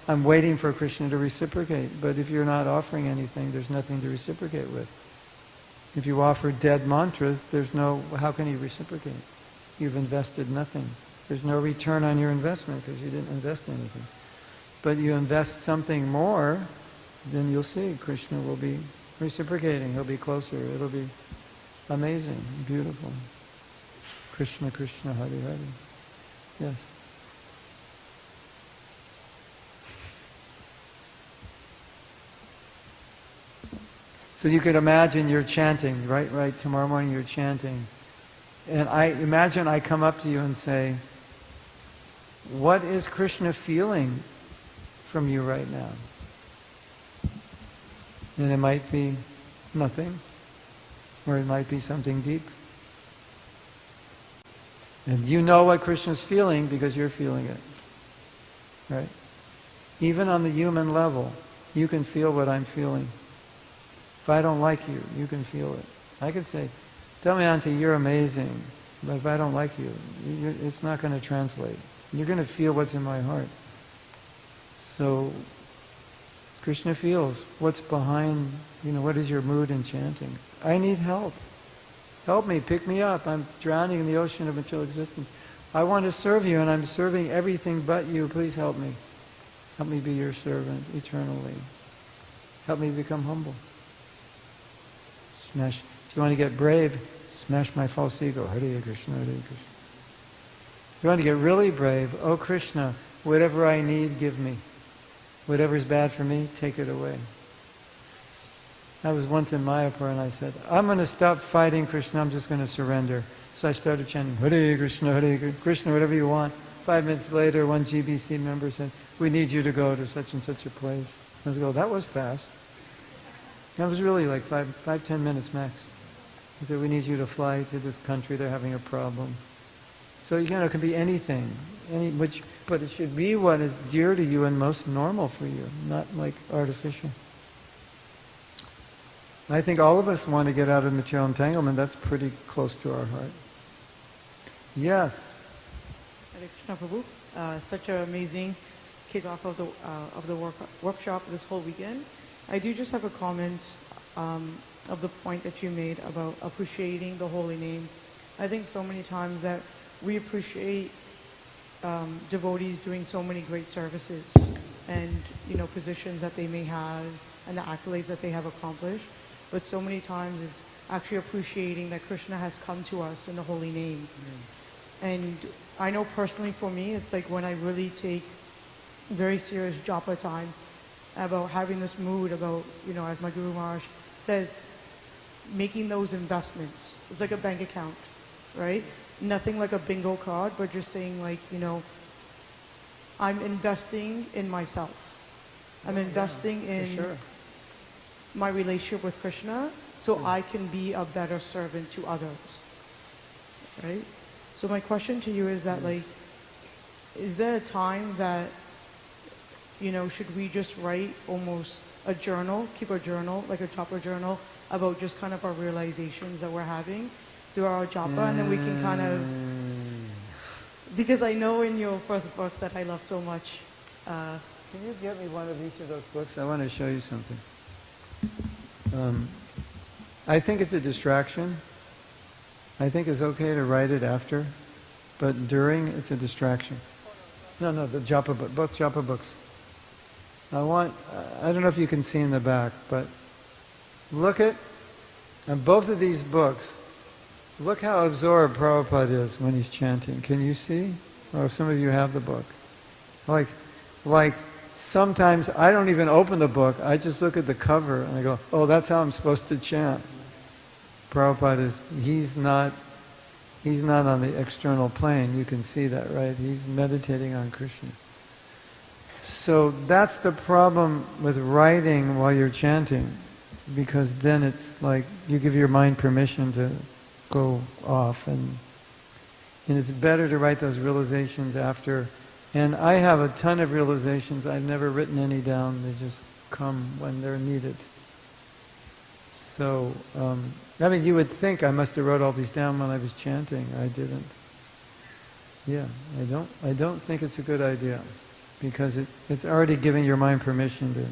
[SPEAKER 1] I'm waiting for Krishna to reciprocate. But if you're not offering anything, there's nothing to reciprocate with. If you offer dead mantras, how can he reciprocate? You've invested nothing. There's no return on your investment because you didn't invest anything. But you invest something more, then you'll see Krishna will be reciprocating. He'll be closer. It'll be amazing, beautiful. Krishna, Krishna, Hare Hare. Yes. So you could imagine you're chanting, right, tomorrow morning you're chanting. And I imagine I come up to you and say, what is Krishna feeling from you right now? And it might be nothing, or it might be something deep. And you know what Krishna's feeling because you're feeling it, right? Even on the human level, you can feel what I'm feeling. If I don't like you, you can feel it. I could say, tell me, Auntie, you're amazing. But if I don't like you, it's not going to translate. You're going to feel what's in my heart. So, Krishna feels what's behind, what is your mood in chanting. I need help. Help me, pick me up. I'm drowning in the ocean of material existence. I want to serve you, and I'm serving everything but you. Please help me. Help me be your servant eternally. Help me become humble. Smash. If you want to get brave, smash my false ego. Hare Krishna, Hare Krishna. If you want to get really brave, oh Krishna, whatever I need, give me. Whatever is bad for me, take it away. I was once in Mayapur and I said, I'm going to stop fighting Krishna, I'm just going to surrender. So I started chanting, Hare Krishna, Hare Krishna, whatever you want. 5 minutes later, one GBC member said, we need you to go to such and such a place. I was going, that was fast. That was really like 10 minutes max. He said, we need you to fly to this country, they're having a problem. So, it can be anything, but it should be what is dear to you and most normal for you, not like artificial. I think all of us want to get out of material entanglement. That's pretty close to our heart. Yes.
[SPEAKER 2] Hare Krishna Prabhu. Such an amazing kickoff of the workshop this whole weekend. I do just have a comment of the point that you made about appreciating the holy name. I think so many times that we appreciate devotees doing so many great services and positions that they may have and the accolades that they have accomplished. But so many times it's actually appreciating that Krishna has come to us in the holy name. And I know personally for me, it's like when I really take very serious japa time, about having this mood about, as my Guru Maharaj says, making those investments. It's like a bank account, right? Nothing like a bingo card, but just saying like, I'm investing in myself. I'm investing in my relationship with Krishna so I can be a better servant to others, right? So my question to you is that is there a time that, should we just write almost a journal, keep a journal, like a japa journal, about just kind of our realizations that we're having through our japa, and then we can kind of, because I know in your first book that I love so much.
[SPEAKER 1] Can you get me one of each of those books? I want to show you something. I think it's a distraction. I think it's okay to write it after, but during, it's a distraction. No, the japa book, both japa books. I don't know if you can see in the back, but look at both of these books. Look how absorbed Prabhupada is when he's chanting. Can you see? Or some of you have the book. Like sometimes I don't even open the book. I just look at the cover and I go, oh, that's how I'm supposed to chant. Prabhupada he's not on the external plane. You can see that, right? He's meditating on Krishna. So that's the problem with writing while you're chanting, because then it's like you give your mind permission to go off, and it's better to write those realizations after. And I have a ton of realizations. I've never written any down. They just come when they're needed. So, you would think I must have wrote all these down when I was chanting. I didn't. Yeah, I don't think it's a good idea, because it's already giving your mind permission to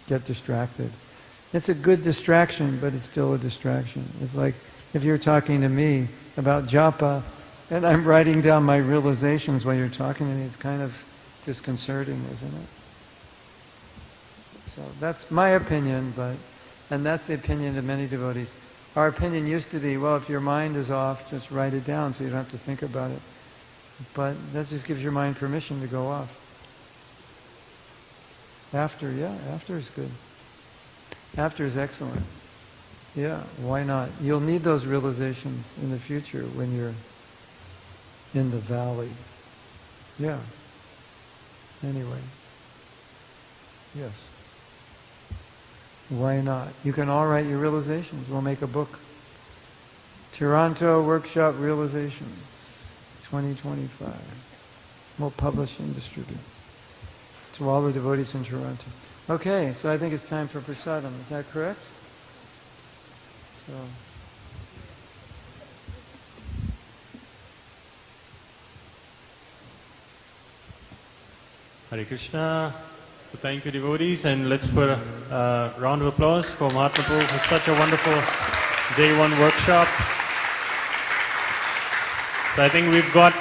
[SPEAKER 1] get distracted. It's a good distraction, but it's still a distraction. It's like if you're talking to me about japa, and I'm writing down my realizations while you're talking to me, it's kind of disconcerting, isn't it? So that's my opinion, and that's the opinion of many devotees. Our opinion used to be, well, if your mind is off, just write it down so you don't have to think about it. But that just gives your mind permission to go off. After is good. After is excellent. Yeah, why not? You'll need those realizations in the future when you're in the valley. Yeah. Anyway. Yes. Why not? You can all write your realizations. We'll make a book. Toronto Workshop Realizations 2025. We'll publish and distribute to all the devotees in Toronto. Okay, so I think it's time for prasadam. Is that correct? So.
[SPEAKER 3] Hare Krishna. So thank you, devotees, and let's put a round of applause for Mahatma Prabhu for such a wonderful day one workshop. So I think we've got